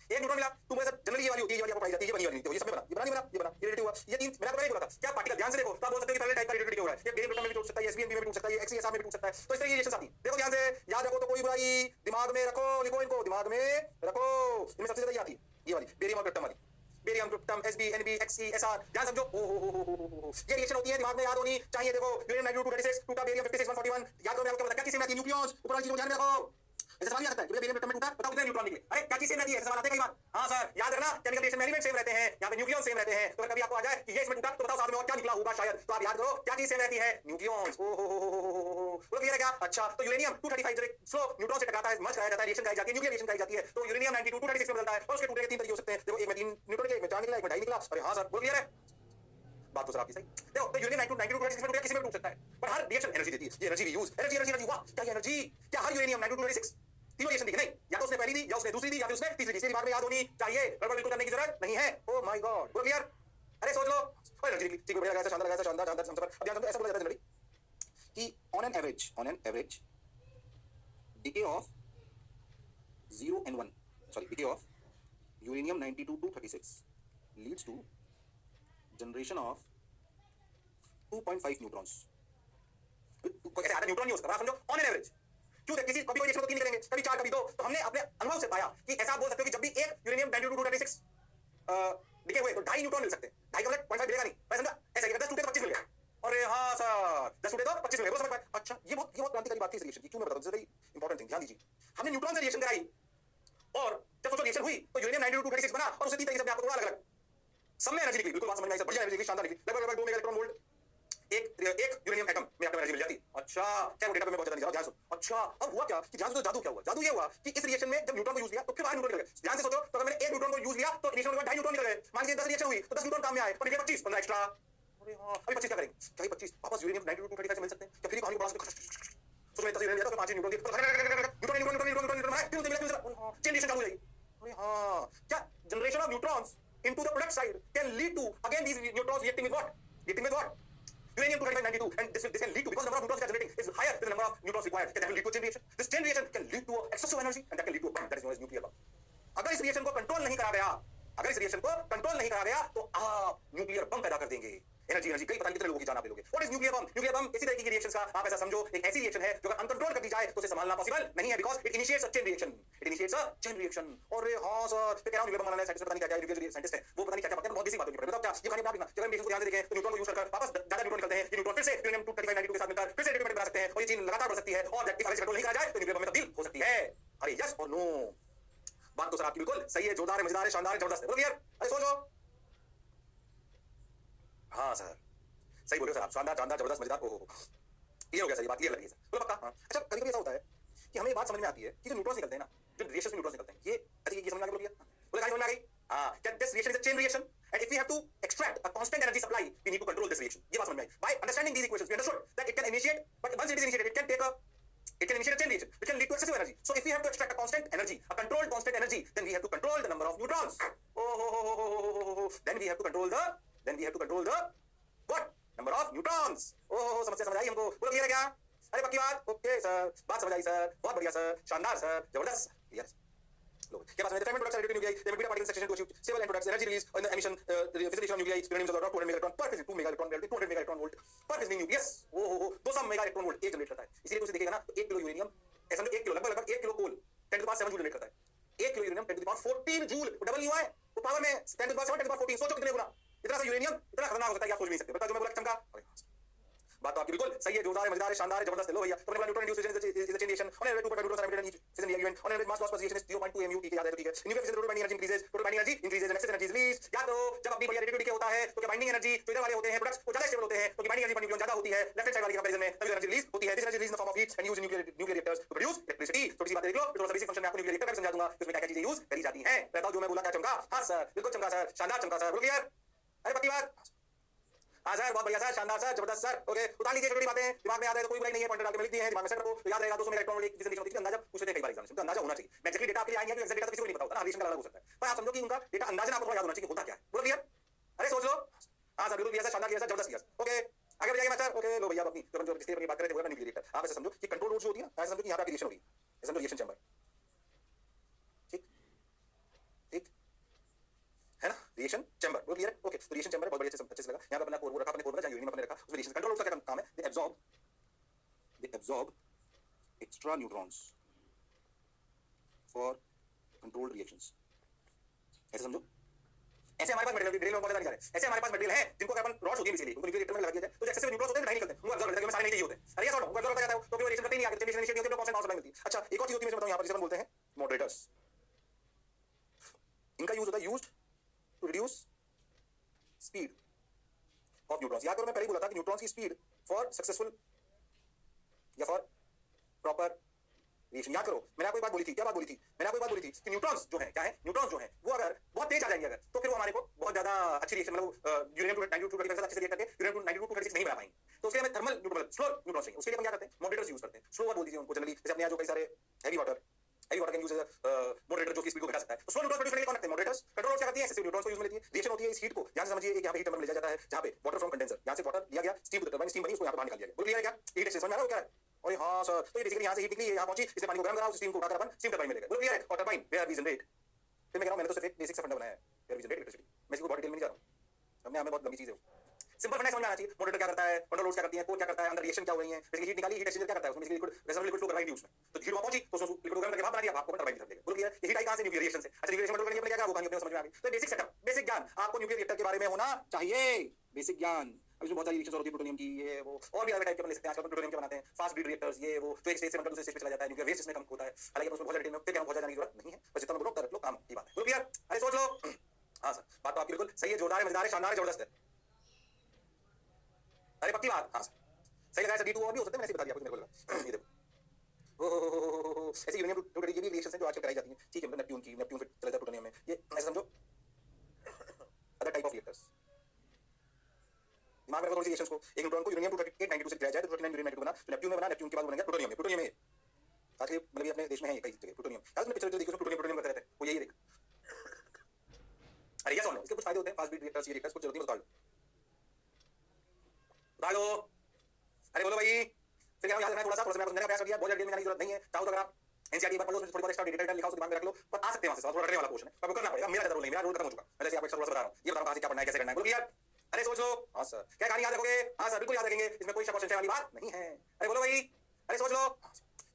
एक न्यूट्रॉन मिला तुम ऐसा जनरली ये वाली होती है, ये वाली आपको पाई जाती है, ये बनी वाली नहीं, ये सब में बना, ये बना नहीं बना, ये बना, ये रेडिएटिव हुआ। ये तीन मैंने आपको पहले बोला था क्या पार्टिकल ध्यान से देखो तो आप बोल सकते हो कि पहले टाइप का रेडिएटिव हो रहा है, ये बेरियम प्रोटॉन में भी टूट सकता है, एसबीएम में भी टूट सकता है, एक्सीएसआर में भी टूट सकता है। तो इस तरह की रिएक्शंस आती हैं। देखो ध्यान से याद रखो तो कोई बुराई दिमाग में रखो, लिखो इनको दिमाग में रखो। इनमें सबसे ज्यादा ये आती है ये वाली बेरियम और प्रोटॉन वाली, बेरियम प्रोटॉन एसबी एनबी एक्सीएसआर। ध्यान समझो ये रिएक्शन होती है, दिमाग में याद होनी चाहिए। देखो यूरेनियम 92 236 टूटा बेरियम 56 141। याद करो मैं आपको क्या चीज में आती है? न्यूक्लियस। ऊपर वाली चीज को ध्यान में रखो। ऐसा सवाल नहीं आ सकता है कि बेरियम में टूटा बताओ कितने न्यूट्रॉन निकले। अरे क्या चीज सेम रहती है? ऐसा सवाल आते हैं कई बार। हां सर याद रखना केमिकल रिएक्शन में एलिमेंट सेम रहते हैं, यहां पे न्यूक्लियॉन सेम रहते हैं। तो कभी आपको आ जाए कि ये इसमें टूटा तो बताओ साथ में और क्या निकला होगा शायद, तो आप याद करो क्या चीज सेम रहती है? न्यूक्लियॉन्स। बोलो क्लियर है क्या? अच्छा तो यूरेनियम 235 जो स्लो न्यूट्रॉन से टकराता है, मर्ज कराया जाता है, रिएक्शन कराई जाती है, न्यूक्लियर रिएक्शन कराई जाती है, तो यूरेनियम 92 236 में बदलता है और उसके टूटने के तीन तरीके हो सकते हैं। देखो एक में 3 न्यूट्रॉन निकले, एक में 4 निकला, एक में 2.5 निकला। अरे हां सर बोल क्लियर है? बात तो सर आपकी सही। देखो तो यूरेनियम 92 236 में टूटा किसी में टूट सकता है, पर हर रिएक्शन एनर्जी देती है। ये एनर्जी वी यूज एनर्जी वाह क्या एनर्जी। क्या हर यूरेनियम 92 236 तीनों रिएक्शन दिखे? नहीं, या तो उसने पहली दी या उसने दूसरी दी या फिर उसने तीसरी दी। इसलिए दिमाग में याद होनी चाहिए, गड़बड़ बिल्कुल करने की जरूरत नहीं है। ओह माय गॉड बोलो क्लियर? अरे सोच लो एनर्जी निकली ठीक है, बढ़िया शानदार लगा, शानदार शानदार शानदार। अब ध्यान दो ऐसा बोला जाता है जनरली कि on an average decay of 0 and 1 decay of uranium 92 236 leads to generation of 2.5 neutrons. कोई ऐसे आधा न्यूट्रॉन नहीं हो सकता, समझो ऑन एन एवरेज। क्यों किसी कभी कोई रिएक्शन तो 3 करेंगे, कभी 4 कभी 2। तो हमने अपने अनुभव से पाया कि ऐसा आप बोल सकते हो कि जब भी एक यूरेनियम 92 236 डिके हुए तो 2.5 न्यूट्रॉन मिल सकते हैं। 2.5 का मतलब 0.5 मिलेगा नहीं, मैं समझा ऐसा कि 10 टूटे तो 25 मिल गए। अरे हाँ सर 10 टूटे तो 25 मिल गए, वो समझ पाए। अच्छा ये बहुत क्रांतिकारी बात थी इस रिएक्शन की। क्यों मैं बताऊं, वेरी इंपॉर्टेंट थिंग, ध्यान दीजिए। हमने न्यूट्रॉन से रिएक्शन कराई और जब सोचो रिएक्शन हुई तो यूरेनियम 92 236 बना और उसे 3 तरीके से आपको अलग अलग सब में एनर्जी निकली। बिल्कुल बात समझ में आई सर, बढ़िया एनर्जी निकली, शानदार निकली। लगभग 2 मेगा इलेक्ट्रॉन वोल्ट एक यूरेनियम एटम में आपको एनर्जी मिल जाती। अच्छा क्या वो डेटा पे मैं बहुत ज्यादा नहीं जा रहा, ध्यान सुनो। अच्छा अब हुआ क्या कि ध्यान से जादू क्या हुआ? जादू ये हुआ कि इस रिएक्शन में जब न्यूट्रॉन को यूज किया तो फिर 8 न्यूट्रॉन निकल गए। ध्यान से सोचो तो अगर मैंने 1 न्यूट्रॉन को यूज किया तो रिएक्शन के बाद 2.5 न्यूट्रॉन निकल गए। मान लीजिए 10 रिएक्शन हुई तो 10 न्यूट्रॉन काम में आए और निकले 25 15 एक्स्ट्रा। अरे हां अभी 25 क्या करेंगे? क्या 25 वापस यूरेनियम 92 235 से मिल सकते हैं क्या? फिर कहानी बढ़ा सकते हैं। सोचो मैं 10 यूरेनियम जाता तो 5 न्यूट्रॉन चेन रिएक्शन चालू हो जाएगी। अरे हां क्या generation of neutrons into the product side can lead to again these neutrons reacting with what uranium 235 92 and this can lead to, because the number of neutrons they are generating is higher than the number of neutrons required, that will lead to a chain reaction. This chain reaction can lead to excessive energy and that can lead to a bomb that is known as nuclear bomb. अगर इस रिएक्शन को कंट्रोल नहीं करा गया तो आप न्यूक्लियर बम पैदा कर देंगे। एनर्जी एनर्जी कई पता नहीं कितने लोगों की जान आप ले लोगे। What is nuclear bomb? Nuclear bomb इसी तरह की रिएक्शंस का आप ऐसा समझो एक ऐसी रिएक्शन है जो अगर अनकंट्रोल कर दी जाए तो उसे संभालना पॉसिबल नहीं है, because it initiates a chain reaction. It initiates a chain reaction. और हां सर, फिर कह रहा हूं न्यूक्लियर बम बनाने साइंटिस्ट पता नहीं क्या-क्या न्यूक्लियर साइंटिस्ट है वो पता नहीं क्या-क्या बहुत बेसिक बात होगी। बताओ क्या ये कहानी आप लिखना जब हम रिएक्शन को ध्यान से देखें तो न्यूट्रॉन को यूज कर वापस ज्यादा न्यूट्रॉन निकलते हैं। ये न्यूट्रॉन फिर से यूरेनियम 235 92 के साथ मिलकर फिर से रेडियोमेटिक बना सकते हैं और ये चेन लगातार बढ़ सकती है और जब इसे कंट्रोल नहीं करा जाए तो न्यूक्लियर बम में तब्दील हो सकती है। अरे यस और नो? बात तो सर आपकी बिल्कुल सही है, जोरदार है, मजेदार है, शानदार है, जबरदस्त है। बोलो क्लियर? अरे सोचो। हाँ सर सही बोल रहे हो सर आप, शानदार शानदार जबरदस्त मजेदार। ओहो ये हो गया सर, ये बात क्लियर लग रही है सर। बोलो पक्का? हाँ। अच्छा कभी कभी ऐसा होता है कि हमें ये बात समझ में आती है कि जो न्यूट्रॉन्स निकलते हैं ना, जो रिएक्शन में न्यूट्रॉन्स निकलते हैं, ये अच्छा ये समझ में आ गया? बोलो क्लियर? बोले कहानी समझ में आ गई? हाँ, that this reaction is a chain reaction and if we have to extract a constant energy supply we need to control this reaction। ये बात समझ में आई। By understanding these equations we understood that it can initiate, but once it is initiated it can initiate a chain reaction which can lead to excessive energy। So if we have to extract a constant energy, a controlled constant energy, then we have to control the number of neutrons। then we have to control the what? number of neutrons। समस्या समझ आई हमको? बोलो क्लियर है क्या? अरे पक्की बात? ओके सर, बात समझ आई सर, बहुत बढ़िया सर, शानदार सर, जबरदस्त क्लियर। क्या बात है? different products are reduced nuclei, they have beta particle section to achieve stable end products, energy release in the emission, physical nuclei, uranium is about 200 megaelectron per physics, 2 megaelectron volt, 200 megaelectron volt per physics nucleus। 200 megaelectron volt एक जनरेट करता है। इसीलिए तो उसे देखेगा ना तो 1 किलो यूरेनियम ऐसा समझो 1 किलो लगभग 1 kilo coal 10 to the power 7 joule generate करता है। 1 kilo uranium 10 to the power 14 joule, double नहीं हुआ है वो पावर में 10 to the power 7 10 to the power 14। सोचो कितने गुना इतना सा यूरेनियम इतना खतरनाक हो सकता है कि आप सोच भी नहीं सकते। बता जो मैं बोला चमका। बात तो आपकी बिल्कुल सही है, जोरदार है, मजेदार है, शानदार है, जबरदस्त है। लो भैया तो मैंने neutron induced reaction is a chain reaction on average 2.2 neutrons are emitted in each fission reaction on average mass loss per reaction is 0.2 mu। ठीक है याद है? ठीक है। in nuclear fission total binding energy increases, total binding energy increases and excess energy is released। या तो जब अपनी भैया रेडियो डीके होता है तो क्या बाइंडिंग एनर्जी जो इधर वाले होते हैं प्रोडक्ट्स वो ज्यादा स्टेबल होते हैं क्योंकि बाइंडिंग एनर्जी पर न्यूट्रॉन ज्यादा होती है लेफ्ट हैंड साइड वाले के कंपैरिजन में, तभी एनर्जी रिलीज होती है। This energy release in the form of heat and used in nuclear reactors to produce electricity. छोटी सी बात देख लो, थोड़ा सा बेसिक फंक्शन मैं आपको न्यूक्लियर रिएक्टर का समझा दूंगा कि उसमें क्या क्या चीजें यूज करी जाती हैं। बताओ जो मैं बोला क्या चमका? हां सर बिल्कुल चमका सर, शानदार चमका सर। बोलो क्लियर? अरे पक्की बात? हाँ सर बहुत बढ़िया सर, शानदार सर, जबरदस्त सर। ओके उतार लीजिए छोटी बातें, दिमाग में याद है तो कोई बुराई नहीं है, पॉइंटर डाल के लिख दिए हैं, दिमाग में सेट रखो तो याद रहेगा। 200 इलेक्ट्रॉन वोल्ट एक फिजिकल होती है, अंदाजा पूछते थे कई बार एग्जाम में, तो अंदाजा होना चाहिए। मैं एक्चुअली डेटा आपके लिए आई है कि एक्चुअली डेटा तो किसी को नहीं पता होता ना, रिलेशन का अलग हो सकता है, पर आप समझो कि उनका डेटा अंदाजा आपको थोड़ा याद होना चाहिए होता क्या है। बोलो क्लियर? अरे सोच लो। हाँ सर बिल्कुल क्लियर सर, शानदार क्लियर सर, जबरदस्त क्लियर। ओके आगे बढ़िए मास्टर। ओके लो भैया अपनी जो जिसके बात कर रहे थे वो न्यूक्लियर रिएक्टर, आप ऐसे समझो कि कंट्रोल रूम जो होती है ना, ऐसे समझो कि यहाँ पे रिएक्शन हो रही है, ऐसे समझो रिएक्शन चैम्बर, ठीक ठीक है ना, रिएक्शन चैम्बर। वो क्लियर है? ओके तो रिएक्शन चैम्बर बहुत बढ़िया अच्छे से लगा। यहाँ पे अपना कोर रखा, अपने कोर में जहाँ यूरेनियम अपने रखा, उसमें रिएक्शन कंट्रोल का क्या काम है? They absorb extra neutrons for controlled reactions. ऐसे समझो, ऐसे हमारे पास मटेरियल में बहुत ज्यादा नहीं जा रहे, ऐसे हमारे पास मटेरियल है जिनको अपन रॉड्स होती है बेसिकली उनको न्यूक्लियर रिएक्टर में लगा दिया जाए तो एक्सेसिव न्यूट्रॉन्स होते हैं नहीं निकलते, वो अब्जॉर्ब करते हैं, सारे नहीं होते। अरे ये सॉल्व वो अब्जॉर्ब कर जाता है तो फिर रिएक्शन करते नहीं आगे, रिएक्शन इनिशिएट होती है तो कांस्टेंट पावर सप्लाई मिलती है। अच्छा एक और चीज होती है मैं बताऊं यहाँ पर जिसे हम बोलते हैं मॉडरेटर्स। इनका यूज होता है used to reduce speed of neutrons. याद करो मैं पहले ही बोला था कि न्यूट्रॉन्स की स्पीड फॉर सक्सेसफुल या फॉर प्रॉपर रिएक्शन। याद करो मैंने आपको एक बात बोली थी, क्या बात बोली थी? मैंने आपको एक बात बोली थी कि न्यूट्रॉन्स जो है क्या है, न्यूट्रॉन्स जो है वो अगर बहुत तेज आ जाएंगे अगर तो फिर वो हमारे को बहुत ज्यादा अच्छी रिएक्शन मतलब यूरेनियम 232 के साथ अच्छे से रिएक्ट करके यूरेनियम 292 नहीं बना पाएंगे, तो उसके लिए हमें थर्मल न्यूट्रॉन स्लो न्यूट्रॉन्स चाहिए। उसके लिए हम क्या करते हैं? मॉडरेटर्स यूज करते हैं। स्लो वाट बोल दीजिए उनको जनरली, जैसे अपने यहाँ जो कई सारे heavy water can use moderator जो कि स्पीड को घटा सकता है। तो स्लो न्यूट्रॉन्स प्रोड्यूस करने के लिए कौन रखते हैं? मॉडरेटर्स। कंट्रोल क्या करती है? एक्सेसिव न्यूट्रॉन्स को यूज में लेती है, रिएक्शन होती है इस हीट को, यहाँ से समझिए एक यहाँ पे हीट टर्मिनल ले जाया जाता है जहाँ पे वाटर फ्रॉम कंडेंसर, यहाँ से वाटर लिया गया, स्टीम टर्बाइन स्टीम बनी, उसको यहाँ पे बाहर निकाल दिया गया। बोल क्लियर है क्या? हीट एक्सचेंज समझ में आ रहा है क्या है? और हाँ सर तो ये बेसिकली यहाँ से हीट निकली यहाँ पहुंची, इससे पानी को गर्म करा, उस स्टीम को उठाकर अपन स्टीम टर्बाइन में ले गए। बोल क्लियर है? और टर्बाइन वेयर वी जनरेट, फिर मैं कह रहा हूँ मैंने तो सिर्फ एक बेसिक सा फंडा बनाया है, वेयर वी जनरेट इलेक्ट्रिसिटी। मैं इसको बहुत डिटेल में नहीं जा रहा हूँ, हमने हमें बहुत लंबी चीजें सिंपल फंडा समझ में आना चाहिए। मॉडरेटर क्या करता है, कंट्रोल क्या करती है, कोर क्या करता है, अंदर रिएक्शन क्या हो रही है, बेसिकली हीट निकाली, हीट एक्सचेंजर क्या करता है उसमें लिक्विड रेजोनेंस लिक्विड फ्लो करवाई दी उसमें, तो हीट वहां पहुंची तो उसको लिक्विड गर्म करके भाप बना दिया, भाप को टरबाइन में देगा। बोल क्लियर? ये हीट आई कहां से? न्यूक्लियर रिएक्शन से। अच्छा न्यूक्लियर रिएक्शन कंट्रोल करने के लिए क्या वो कहानी अपने समझ में आ गई। तो बेसिक सेटअप, बेसिक ज्ञान आपको न्यूक्लियर रिएक्टर के बारे में होना चाहिए, बेसिक ज्ञान। अब इसमें बहुत सारी रिएक्शंस होती है प्लूटोनियम की, ये वो और भी अलग टाइप के अपन ले सकते हैं। आजकल प्लूटोनियम के बनाते हैं फास्ट ब्रीड रिएक्टर्स, ये वो जो एक स्टेज से बनकर दूसरे स्टेज पे चला जाता है, न्यूक्लियर वेस्ट इसमें कम होता है। हालांकि उसमें बहुत डिटेल में फिर बहुत जाने की जरूरत नहीं है, बस जितना बोलो उतना रख लो, काम की बात है। बोलो क्लियर? अरे सोच लो। हां सर बात तो आपकी बिल्कुल सही है, जोरदार है, मजेदार है, शानदार है, जबरदस्त है। अरे पक्की बात। हां सर सही लगा सर, D2 और भी हो सकते हैं, मैंने ऐसे बता दिया आपको, मेरे को लगा। ये देखो ऐसे यूरेनियम टू ये भी रिएक्शंस हैं जो आजकल कराई जाती हैं, ठीक है, मतलब नेपट्यून की, नेपट्यून फिर चला जाता है प्लूटोनियम में, ये ऐसे समझो अदर टाइप ऑफ रिएक्टर्स। दिमाग में रखो थोड़ी सी रिएक्शंस को। एक न्यूट्रॉन को यूरेनियम 238 92 से गिराया जाए तो 239 यूरेनियम 92 बना, तो नेपट्यून में बना, नेपट्यून के बाद बनेगा प्लूटोनियम में, प्लूटोनियम में आज के मतलब ये अपने देश में है कई जगह प्लूटोनियम। आज में पिक्चर जो देखो प्लूटोनियम प्लूटोनियम करते रहते हैं, वो यही देख। अरे यस और नो, इसके कुछ फायदे होते हैं, फास्ट ब्रीड रिएक्टर्स, ये रिएक्टर्स कुछ जरूरत है, बता लो बता लो। अरे बोलो भाई, फिर क्या याद रखना थोड़ा सा मैं समझने का प्रयास कर दिया, बहुत जल्दी में जाने की जरूरत नहीं है। चाहो तो अगर आप एनसीईआरटी एक बार पढ़ लो, उसमें थोड़ी बहुत एक्स्ट्रा डिटेल लिखा हो, उसको दिमाग में रख लो, पर आ सकते हैं वहां से, थोड़ा रटने वाला क्वेश्चन है, आपको करना पड़ेगा, मेरा ज्यादा रोल नहीं, मेरा रोल खत्म हो चुका, मैं जैसे आपको एक्स्ट्रा थोड़ा सा बता रहा हूं, ये बताऊं कहां से क्या पढ़ना है, कैसे करना है, बोलो यार, अरे सोच लो, हां सर, क्या कहानी याद रखोगे, हां सर बिल्कुल याद रखेंगे, इसमें कोई शक और संशय वाली बात नहीं है, अरे बोलो भाई, अरे सोच लो,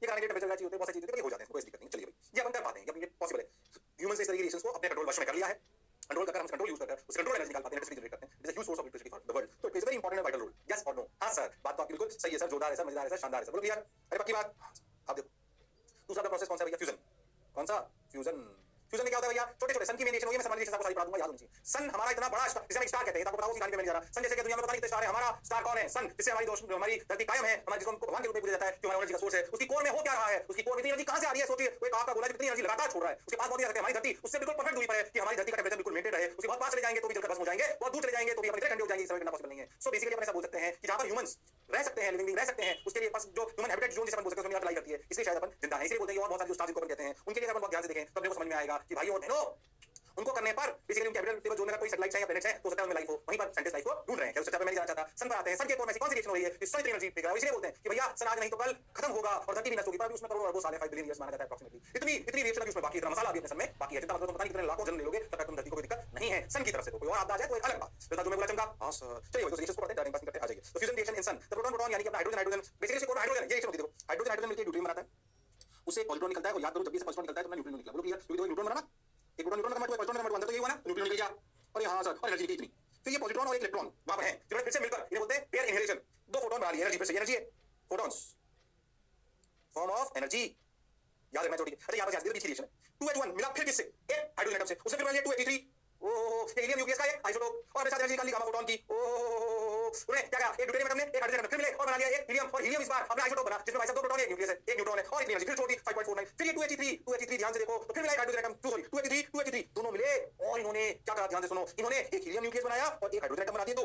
ये कराने के टेंपरेचर चाहिए होते हैं, बहुत सारी चीजें होती है, हो जाते हैं, कोई दिक्कत नहीं, चलिए भाई, ये अपन कर पाते हैं, ये पॉसिबल है, ह्यूमन से इस तरह की रिएक्शंस को अपने कंट्रोल वश में कर लिया है, कंट्रोल कर हम कंट्रोल यूज कर उस कंट्रोल एनर्जी निकाल पाते हैं, इलेक्ट्रिसिटी जनरेट करते हैं, it is a huge source of electricity for the world, तो it is very important vital role, yes और नो, हां सर, बात तो आपकी बिल्कुल सही है सर, जोरदार है सर, मजेदार है सर, शानदार है सर, बोलो क्लियर, अरे पक्की बात, आप देखो, दूसरा प्रोसेस कौन सा है भैया, फ्यूजन, कौन सा, फ्यूजन, फ्यूजन में क्या होता है भैया, छोटे छोटे सन की वेरिएशन होगी, मैं सारी आपको सारी बता दूंगा, याद होनी चाहिए, सन हमारा इतना बड़ा स्टार, जिसे हम स्टार कहते हैं, आपको बताओ उसी कहानी पे मैं जा रहा, सन जैसे कि दुनिया में पता नहीं कितने स्टार है, हमारा स्टार कौन है, सन, जिससे हमारी दोस्त हमारी धरती कायम है, हमारे जिसको भगवान के रूप में पूजा जाता है, जो हमारा एनर्जी का सोर्स है, उसकी कोर में हो क्या रहा है, उसकी कोर में इतनी एनर्जी कहां से आ रही है, सोचिए, वो एक आपका गोला कितनी एनर्जी लगातार छोड़ रहा है, उसके पास बहुत हमारी धरती उससे बिल्कुल परफेक्ट दूरी पर है कि हमारी धरती का टेंपरेचर बिल्कुल मेंटेन रहे, उसके बाद पास चले जाएंगे तो भी जलकर भस्म हो जाएंगे, बहुत दूर चले जाएंगे तो भी अपने ठंडे हो जाएंगे, सर्वाइव करना पॉसिबल नहीं है, सो बेसिकली अपन ऐसा बोल सकते हैं कि जहां पर ह्यूमंस रह सकते हैं, लिविंग बीइंग रह सकते हैं, उसके लिए पास जो ह्यूमन हैबिटेट जोन जिसे अपन बोल सकते हैं, उसमें अप्लाई करती है, इसलिए शायद अपन जिंदा हैं, इसलिए बोलते हैं कि और बहुत सारे जो स्टार्स जिनको अपन कहते हैं, उनके लिए अपन बहुत ध्यान से देखें तो अपने को समझ में आएगा कि भाई और बहनों, उनको करने पर बेसिकली उनके हैबिटेट जोन में कोई सैटेलाइट है या प्लैनेट्स है, तो सकता है उनमें लाइफ हो, वहीं पर साइंटिस्ट लाइफ को ढूंढ रहे हैं, क्या उस सच्चाई में नहीं जाना चाहता, सन पर आते हैं, सन के कोर में कौन सी रिएक्शन हो रही है, इस सन एनर्जी पे, इसलिए बोलते हैं कि भैया सन आज नहीं तो कल खत्म होगा और धरती भी नष्ट होगी, पर अभी उसमें करोड़ों अरबों साल है, 5 बिलियन ईयर्स माना जाता है अप्रॉक्सिमेटली, इतनी इतनी रिएक्शन अभी उसमें बाकी है, इतना मसाला अभी अपने सन में बाकी है, चिंता मत करो, पता नहीं कितने लाखों जन्म ले लोगे, तब तक तुम धरती को कोई दिक्कत नहीं है, सन की तरफ से तो कोई और आपदा आ जाए तो एक अलग बात, तो जो मैं बोला चमका, हां सर, चलिए वो रिएक्शंस को पढ़ते हैं, डायरेक्ट पास करते हैं, आ जाइए, तो फ्यूजन रिएक्शन इन सन, तो प्रोटॉन प्रोटॉन यानी कि अपना hydrogen hydrogen, basically core hydrogen ये रिएक्शन होती है, देखो हाइड्रोजन हाइड्रोजन मिलकर ड्यूटेरियम बनाता है, उसे पॉजिट्रॉन निकलता है, और याद करो जब भी से पॉजिट्रॉन निकलता है तो न्यूट्रॉन निकला, बोलो क्लियर, क्योंकि न्यूट्रॉन बना ना, एक प्रोटॉन न्यूट्रॉन का मत पॉजिट्रॉन का मत अंदर तो ये हुआ ना, न्यूट्रॉन निकल गया, और हां सर, और एनर्जी निकली इतनी, फिर ये पॉजिट्रॉन और एक इलेक्ट्रॉन वहां पर है, जिन्होंने फिर से मिलकर इन्हें बोलते हैं पेयर इनहेलेशन, दो फोटॉन बना लिए, एनर्जी फिर से एनर्जी है, फोटॉन्स फॉर्म ऑफ एनर्जी, याद रखना छोटी, अच्छा यहां पर याद रिएक्शन है, 2H1 मिला फिर किससे, एक हाइड्रोजन एटम से, उसने फिर बना लिया 2He3, ओह ये हीलियम न्यूक्लियस का है आइसोटोप, और मेरे साथ एनर्जी निकाल ली गामा फोटॉन की, ओह उन्हें क्या कहा, एक ड्यूटेरियम एटम ने एक हाइड्रोजन एटम फिर मिले और बना लिया एक हीलियम, और हीलियम इस बार अपना आइसोटोप बना जिसमें भाई साहब दो प्रोटॉन है, एक न्यूक्लियस है, एक न्यूट्रॉन है, और इतनी एनर्जी फिर छोटी 5.49, फिर ये 2He3 ध्यान से देखो, तो फिर मिला एक हाइड्रोजन एटम, सॉरी 2He3 दोनों मिले, और इन्होंने क्या कहा, ध्यान से सुनो, इन्होंने एक हीलियम न्यूक्लियस बनाया और एक हाइड्रोजन एटम बना दिए, दो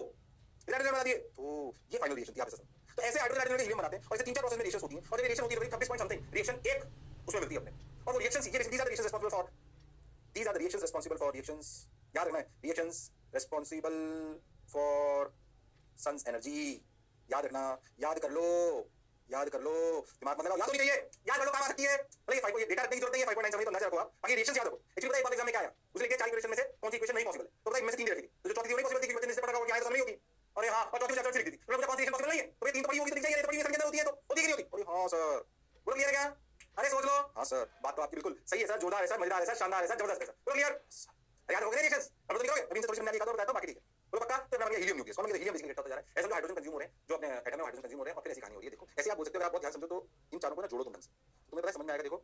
हाइड्रोजन बना दिए, तो ये फाइनल रिएक्शन थी, आप समझो, तो ऐसे हाइड्रोजन हाइड्रोजन हीलियम बनाते हैं, और ऐसे तीन चार प्रोसेस में रिएक्शंस होती हैं, और ये रिएक्शन होती है 26 पॉइंट समथिंग, रिएक्शन एक उसमें मिलती है अपने, और वो रिएक्शंस ये basically reactions responsible for, these are the reactions responsible for reactions, याद रखना है, reactions responsible for sun's energy, याद रखना, याद कर लो, याद कर लो, दिमाग मत लगाओ, याद होनी चाहिए, याद कर लो, काम आ सकती है, भले 5 को ये डेटा रखने की जरूरत नहीं है, 5.9 समझ तो अंदाजा रखो आप, बाकी रिएक्शंस याद रखो, एक्चुअली पता है एक बार एग्जाम में क्या आया, उसने लिखा 4 इक्वेशन में से कौन सी इक्वेशन नहीं पॉसिबल है, तो पता है इनमें से 3 रखी थी, तो जो चौथी थी वो नहीं पॉसिबल थी, क्योंकि इससे पता होगा क्या है तो समझ नहीं होगी, अरे हां और चौथी चैप्टर से लिख दी थी, तो मुझे कौन सी इक्वेशन पॉसिबल नहीं है, तो ये 3 तो पड़ी होगी तो लिख जाइए, तो पड़ी इसके अंदर होती है तो होती नहीं होती, अरे हां सर, बोलो क्लियर है क्या, अरे सोच लो, हां सर, बात तो आपकी बिल्कुल सही है सर, जोरदार है सर, मजेदार है सर, शानदार है सर, जबरदस्त है सर, बोलो क्लियर, याद रखोगे रिएक्शंस, अब तो निकलोगे, अभी इनसे थोड़ी सी मैंने बताया तो बाकी ठीक है, बोलो पक्का, तो मैं हीलियम न्यूक्लियस, कौन हीलियम बेसिकली इकट्ठा होता जा रहा है, ऐसे जो हाइड्रोजन कंज्यूम हो रहे हैं, जो अपने एटम में हाइड्रोजन कंज्यूम हो रहे हैं, और फिर ऐसी कहानी हो रही है, देखो ऐसे आप बोल सकते हो, अगर आप बहुत ध्यान समझो तो इन चारों को ना जोड़ो तुम ढंग से, तुम्हें पता है समझ में आएगा, देखो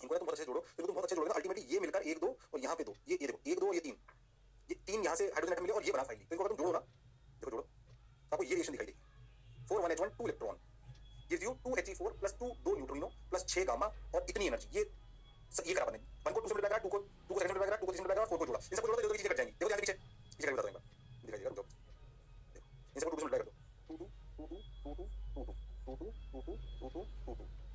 इनको ना तुम बहुत अच्छे से जोड़ो, तो तुम बहुत अच्छे जोड़ोगे ना, अल्टीमेटली ये मिलकर 1 2 और यहाँ पे 2, ये देखो 1 2 ये 3, ये 3 यहाँ से हाइड्रोजन एटम मिले और ये बना फाइनली, तो इनको अगर तुम जोड़ो ना, देखो जोड़ो, तो आपको ये रिएक्शन दिखाई देगी, 4 1H1 2 electron gives you 2He4 plus 2 neutrino plus 6 gamma और इतनी एनर्जी, ये करा आपने, 1 को 2 से मल्टीप्लाई करा, 2 को सेकंड मल्टीप्लाई करा, 2 को 3 से मल्टीप्लाई करा, 4 को जोड़ा, इन सबको जोड़ो तो दो चीजें कट जाएंगी, देखो ध्यान से पीछे करके बताता हूं, एक बार दिखाई देगा, रुक जाओ, देखो इन सबको 2 से मल्टीप्लाई कर दो, 2 2 2 2 2 2 2 2 2 2 2 2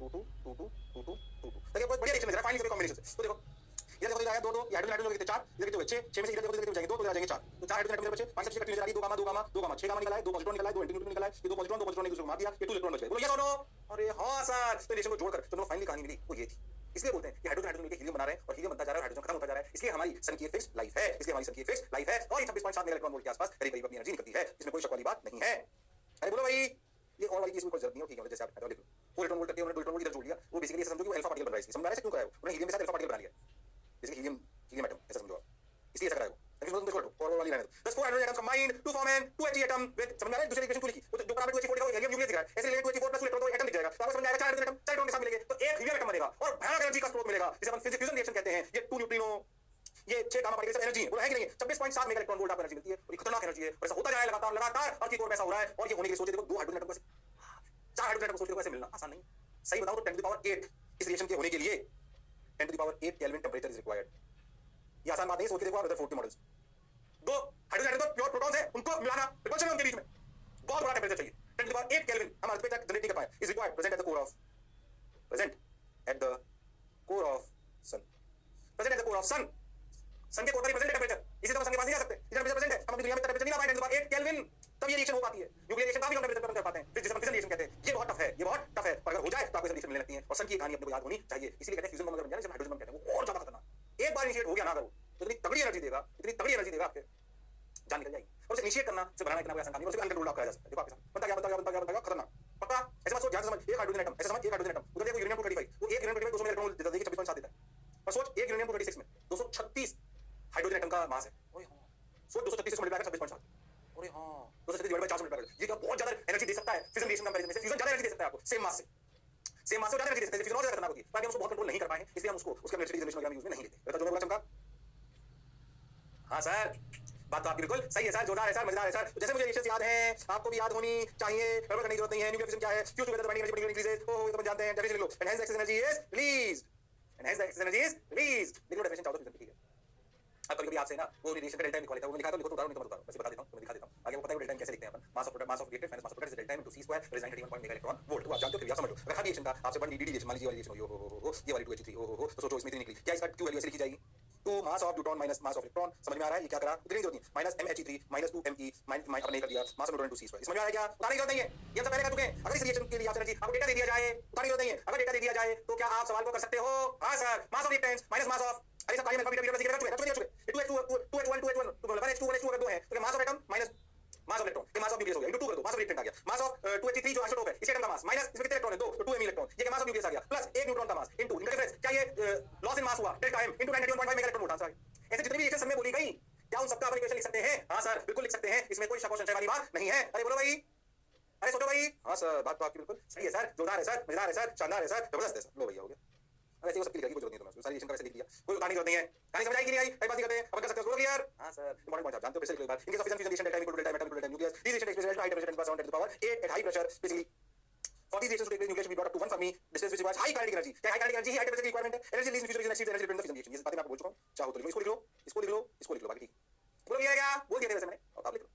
2 2 2 2 2 2 देखिए बहुत बढ़िया रिएक्शन है, फाइनली सभी कॉम्बिनेशन से, तो देखो ये देखो आया 2 2, ये हाइड्रोजन हाइड्रोजन कितने 4, ये कितने 6 में से इधर देखो जाएंगे 2 तो जाएंगे 4, तो 4 हाइड्रोजन एटम बचे, 5 सबसे कट जा रही, 2 गामा 2 गामा 2 गामा 6 गामा निकला है, 2 पॉजिट्रॉन निकला है, 2 एंटीन्यूट्रॉन निकला है, ये 2 पॉजिट्रॉन एक दूसरे को मार दिया, ये 2 इलेक्ट्रॉन बच गए, बोलो यस और नो, अरे हां सर, तो रिएक्शन को जोड़कर तुम लोग फाइनली कहानी मिली वो ये थी, इसलिए बोलते हैं कि हाइड्रोजन हाइड्रोजन मिलकर हीलियम बना रहे हैं, और हीलियम बनता जा रहा है, हाइड्रोजन खत्म होता जा रहा है, इसलिए हमारी सन की फिक्स्ड लाइफ है, इसलिए हमारी सन की फिक्स्ड लाइफ है, और ये 26.7 मेगा इलेक्ट्रॉन वोल्ट के आसपास करीब करीब अपनी एनर्जी निकलती है, इसमें कोई शक वाली बात नहीं है, अरे बोलो भाई, ये और वाली चीज में कोई जरूरत नहीं है, ठीक है, जैसे आप लिख लो 4 इलेक्ट्रॉन वोल्ट करके उन्होंने 2 इलेक्ट्रॉन वोल्ट इधर जोड़ लिया, वो बेसिकली ऐसा समझो कि वो अल्फा पार्टिकल बन रहा है, इसकी समझ आ रहा है क्यों कराया, उन्होंने हीलियम के साथ अल्फा पार्टिकल बना लिया, जैसे हीलियम हीलियम एटम ऐसा समझो आप, इसलिए ऐसा कराया, लेकिन तुम देखो और वाली रहने दो, thus 4 hydrogen atoms combined to form an 2He atom with, समझ में आ रहा है, दूसरी इक्वेशन क्यों लिखी, तो जो बराबर 2He4 लिखा वो हीलियम न्यूक्लियस दिख रहा है, ऐसे रिलेटेड 2He4 प्लस इलेक्ट्रॉन तो एटम दिख जाएगा, तो आपको समझ आएगा 4 हाइड्रोजन एटम 4 इलेक्ट्रॉन के साथ मिलेंगे तो एक हीलियम एटम बनेगा, और भयानक एनर्जी का स्रोत मिलेगा, जिसे अपन फिजिक्स फ्यूजन रिएक्शन कहते हैं, ये 2 न्यूट्रिनो, ये 6 गामा पार्टिकल्स एनर्जी है, बोलो है कि नहीं है, 26.7 मेगा इलेक्ट्रॉन वोल्ट आपको एनर्जी मिलती है, और ये खतरनाक एनर्जी है, और ऐसा होता जा रहा है लगातार लगातार, और की कोर में ऐसा हो रहा है, और ये होने के लिए सोचे देखो 2 हाइड्रोजन एटम को 4 हाइड्रोजन एटम को सोचे देखो ऐसे मिलना आसान नहीं, सही बताऊं तो 10 टू द पावर 8 इस रिएक्शन के होने के लिए 10 to the power 8 kelvin temperature is required, ये आसान बात नहीं, सोच के देखो अदर 40 मॉडल्स, दो हाइड्रोजन एटम प्योर प्रोटॉन्स है, उनको मिलाना रिपल्शन है उनके बीच में, बहुत बड़ा टेंपरेचर चाहिए, 10 टू द पावर 8 केल्विन हम अर्थ पे तक जनरेट नहीं कर पाए, is required present at the core of sun, present at the core of sun, sun के कोर पर प्रेजेंट टेंपरेचर, इसी तरह सन के पास नहीं जा सकते, इधर प्रेजेंट है, हम अपनी दुनिया में टेंपरेचर नहीं ला पाए 10 टू द पावर 8 केल्विन, तब ये रिएक्शन हो पाती है। न्यूक्लियर रिएक्शन काफी लंबे तक कर पाते हैं, जिसे हम फिजन रिएक्शन कहते हैं। ये बहुत टफ है, ये बहुत टफ है, पर अगर हो जाए तो आपको रिएक्शन मिलने लगती है। और सन की कहानी अपने को याद होनी चाहिए, इसीलिए कहते हैं फ्यूजन बम अगर बन जाए जब हाइड्रोजन बम कहते हैं, वो और ज्यादा खतरनाक। एक बार इनिशिएट हो गया ना करो तो इतनी तगड़ी एनर्जी देगा, इतनी तगड़ी एनर्जी देगा, आपके जान निकल जाएगी। और उसे इनिशिएट करना, उसे बढ़ाना इतना कोई आसान काम नहीं, उसे अनकंट्रोल आप करा जा सकता है। देखो आपके साथ बनता क्या बनता क्या बनता क्या बनता क्या, खतरनाक पक्का। ऐसे मत सोच, ध्यान से समझ, एक हाइड्रोजन एटम, ऐसे समझ एक हाइड्रोजन एटम, उधर देखो यूरेनियम 235, वो एक यूरेनियम 235 200 इलेक्ट्रॉन देता है, 26.7 देता है। और सोच एक यूरेनियम 236 में 236 हाइड्रोजन एटम का मास है। ओए हां, सोच 236 से मल्टीप्लाई कर 26.7, अरे हां 236 डिवाइड बाय 4 से मल्टीप्लाई कर, ये क्या बहुत ज्यादा एनर्जी दे सकता है फिजन रिएक्शन कंपैरिजन में से। फ्यूजन ज्यादा एनर्जी दे सकता है आपको सेम मास से, सेम मास से ज्यादा एनर्जी दे सकता है, फ्यूजन और ज्यादा खतरनाक होती है, पर हम उसको बहुत कंट्रोल नहीं कर पाए हैं, इसलिए हम उसको उसके नेचुरल जनरेशन वगैरह में यूज में नहीं लेते। बता जो मैं बोला चमका। हां सर, बात तो आपकी बिल्कुल सही है सर, जोरदार है सर, मजेदार है सर। तो जैसे मुझे रिएक्शंस याद हैं, आपको भी याद होनी चाहिए, गड़बड़ करने की जरूरत नहीं है। न्यूक्लियर फिजन क्या है, fuse together the binding energy increases, ओह ये तो जानते हैं, डेफिनेशन लिख लो, enhance excess energy is released, enhance excess energy is released, लिख लो डेफिनेशन चाहो तो फिजन, ठीक है। अब कभी-कभी आपसे ना वो रेडिएशन का डेल्टा लिखवा लेता हूं, वो लिखा तो लिखो, तो उतारो नहीं तो मत उतारो, बस बता देता हूं, तुम्हें दिखा देता हूं। आगे वो पता है वो डेल्टा कैसे लिखते हैं अपन, mass of product, mass of gated minus mass of product is delta into c square raise 91 mega electron volt. तो आप जानते हो, फिर भी आप समझ लो। अगर हर रिएक्शन का आपसे 1 dd रिएक्शन, मान लीजिए वाली रिएक्शन हो, ये वाली 2h3 हो, तो सोचो इसमें इतनी निकली, क्या इसका q वैल्यू ऐसे लिखी जाएगी, तो mass of neutron minus mass of electron, समझ में आ रहा है ये क्या करा, उतनी जरूरत नहीं, minus mhe3 minus 2me minus अपने कर दिया mass of neutron into c square, समझ में आ रहा है क्या, उतारने की जरूरत नहीं है, ये हम सब पहले कर चुके हैं। अगर इस रिएक्शन के लिए आपसे एनर्जी आपको डेटा दे दिया जाए, उतारने की जरूरत नहीं है। अगर डेटा दे दिया जाए तो क्या आप सवाल को कर सकते हो, हां sir, mass of reactants minus mass of, अरे सब काई में अल्फा बीटा सीखे कर चुके, 2h1 2h1 अगर 2 है तो mass of atom minus mass of electron, ये मास ऑफ न्यूक्लियस हो गया, इनटू 2 कर दो, मास ऑफ रिएक्टेंट आ गया, मास ऑफ 2h3 जो आइसोटोप है, इसके एटम का मास माइनस इसमें कितने इलेक्ट्रॉन है, 2, तो 2me इलेक्ट्रॉन, ये मास ऑफ न्यूक्लियस आ गया, प्लस एक न्यूट्रॉन का मास इनटू इनका डिफरेंस, क्या ये लॉस इन मास हुआ, delta m into 91.5 mega electron volt answer. ऐसे जितनी भी रिएक्शन सब में बोली गई, क्या उन सबका अपन इक्वेशन लिख सकते हैं, हां सर बिल्कुल लिख सकते हैं, इसमें कोई शक और संशय वाली बात नहीं है। अरे बोलो भाई, अरे सोचो भाई, हां सर बात तो आपकी बिल्कुल सही है सर, जोरदार है सर, मजेदार है सर, शानदार है सर, जबरदस्त है सर, लो भैया हो गया। अब ऐसे वो सबकी लिखने की कोई जरूरत नहीं है, तुम्हें सारी रिएक्शन का वैसे लिख दिया, कोई उतारने की जरूरत नहीं है। कहानी समझ आई कि नहीं आई, कई बात करते हैं, अपन कर सकते हो क्लियर, हां सर इंपॉर्टेंट पॉइंट आप जानते हो, फिर से लिख लो एक बार। In case of fission fusion reaction delta m equal to delta m atom equal to delta nucleus, these reaction takes place at high temperature 10 to the power 8 at high pressure, basically for these reactions to take place nucleus should be brought up to 1 Fermi distance which requires high kinetic energy। क्या high kinetic energy ही high temperature की requirement है, energy released in fusion reaction exceeds the energy dependent on the fission reaction। ये बातें मैं आपको बोल चुका हूं, चाहो तो लिखो, इसको लिख लो, इसको लिख लो, इसको लिख लो, बाकी ठीक बोलो, ये क्या बोल दिया था वैसे मैंने, और आप लिख लो।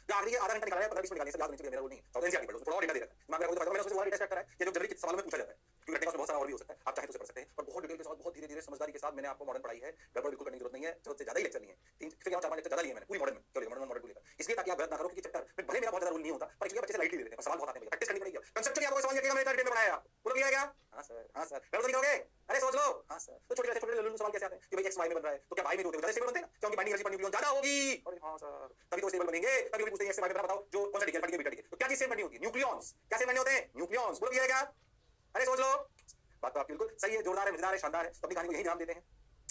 जो आखिरी आधा घंटा निकालना है, 15-20 मिनट निकालने से याद नहीं चाहिए, मेरा वो नहीं, और एनसीईआरटी पढ़ लो, थोड़ा और डेटा दे रखा है, दिमाग में रखो, मैंने सोचा वाला डेटा स्ट्रक्चर है, ये जो जनरली सवालों में पूछा जाता है, क्योंकि रटने का बहुत सारा और भी हो सकता है, आप चाहें तो उसे पढ़ सकते हैं, पर बहुत डिटेल के साथ, बहुत धीरे-धीरे समझदारी के साथ मैंने आपको मॉडर्न पढ़ाई है, गड़बड़ बिल्कुल करने की जरूरत नहीं है, जरूरत से ज्यादा ही लेक्चर लिए हैं, 3 फिर 4-5 लेक्चर ज्यादा लिए मैंने पूरी मॉडर्न में, क्यों मॉडर्न मॉडर्न लेकर, इसलिए ताकि आप गलत ना करो, क्योंकि चैप्टर में भले मेरा बहुत ज्यादा रोल नहीं होता, पर इसलिए बच्चे से लाइटली ले लेते हैं, सवाल बहुत आते हैं, प्रैक्टिस करनी पड़ेगी, कंसेप्चुअली आपको सवाल लिखेगा, मैंने डिटेल में पढ़ाया, बोलो किया क्या, हां सर, गलत नहीं करोगे, अरे सोच लो, हां सर, तो छोटे लल्लू सवाल कैसे आते हैं कि भाई x y में बन रहा है, तो क्या y में भी होते हैं, ज्यादा स्टेबल बनते हैं ना, क्योंकि बाइंडिंग एनर्जी पर न्यूक्लियन ज्यादा होगी, अरे हां सर, तभी तो स्टेबल बनेंगे। कभी पूछते हैं x y में बताओ जो कौन सा degree alpha degree beta degree, तो क्या चीज सेम बननी होती है, न्यूक्लियॉन्स, क्या सेम बनने होते हैं, न्यूक्लियॉन्स, बोलो किया क्या, अरे सोच लो, बात तो आपकी बिल्कुल सही है, जोरदार है, मजेदार है, शानदार है, तो अपनी कहानी को यही नाम देते हैं।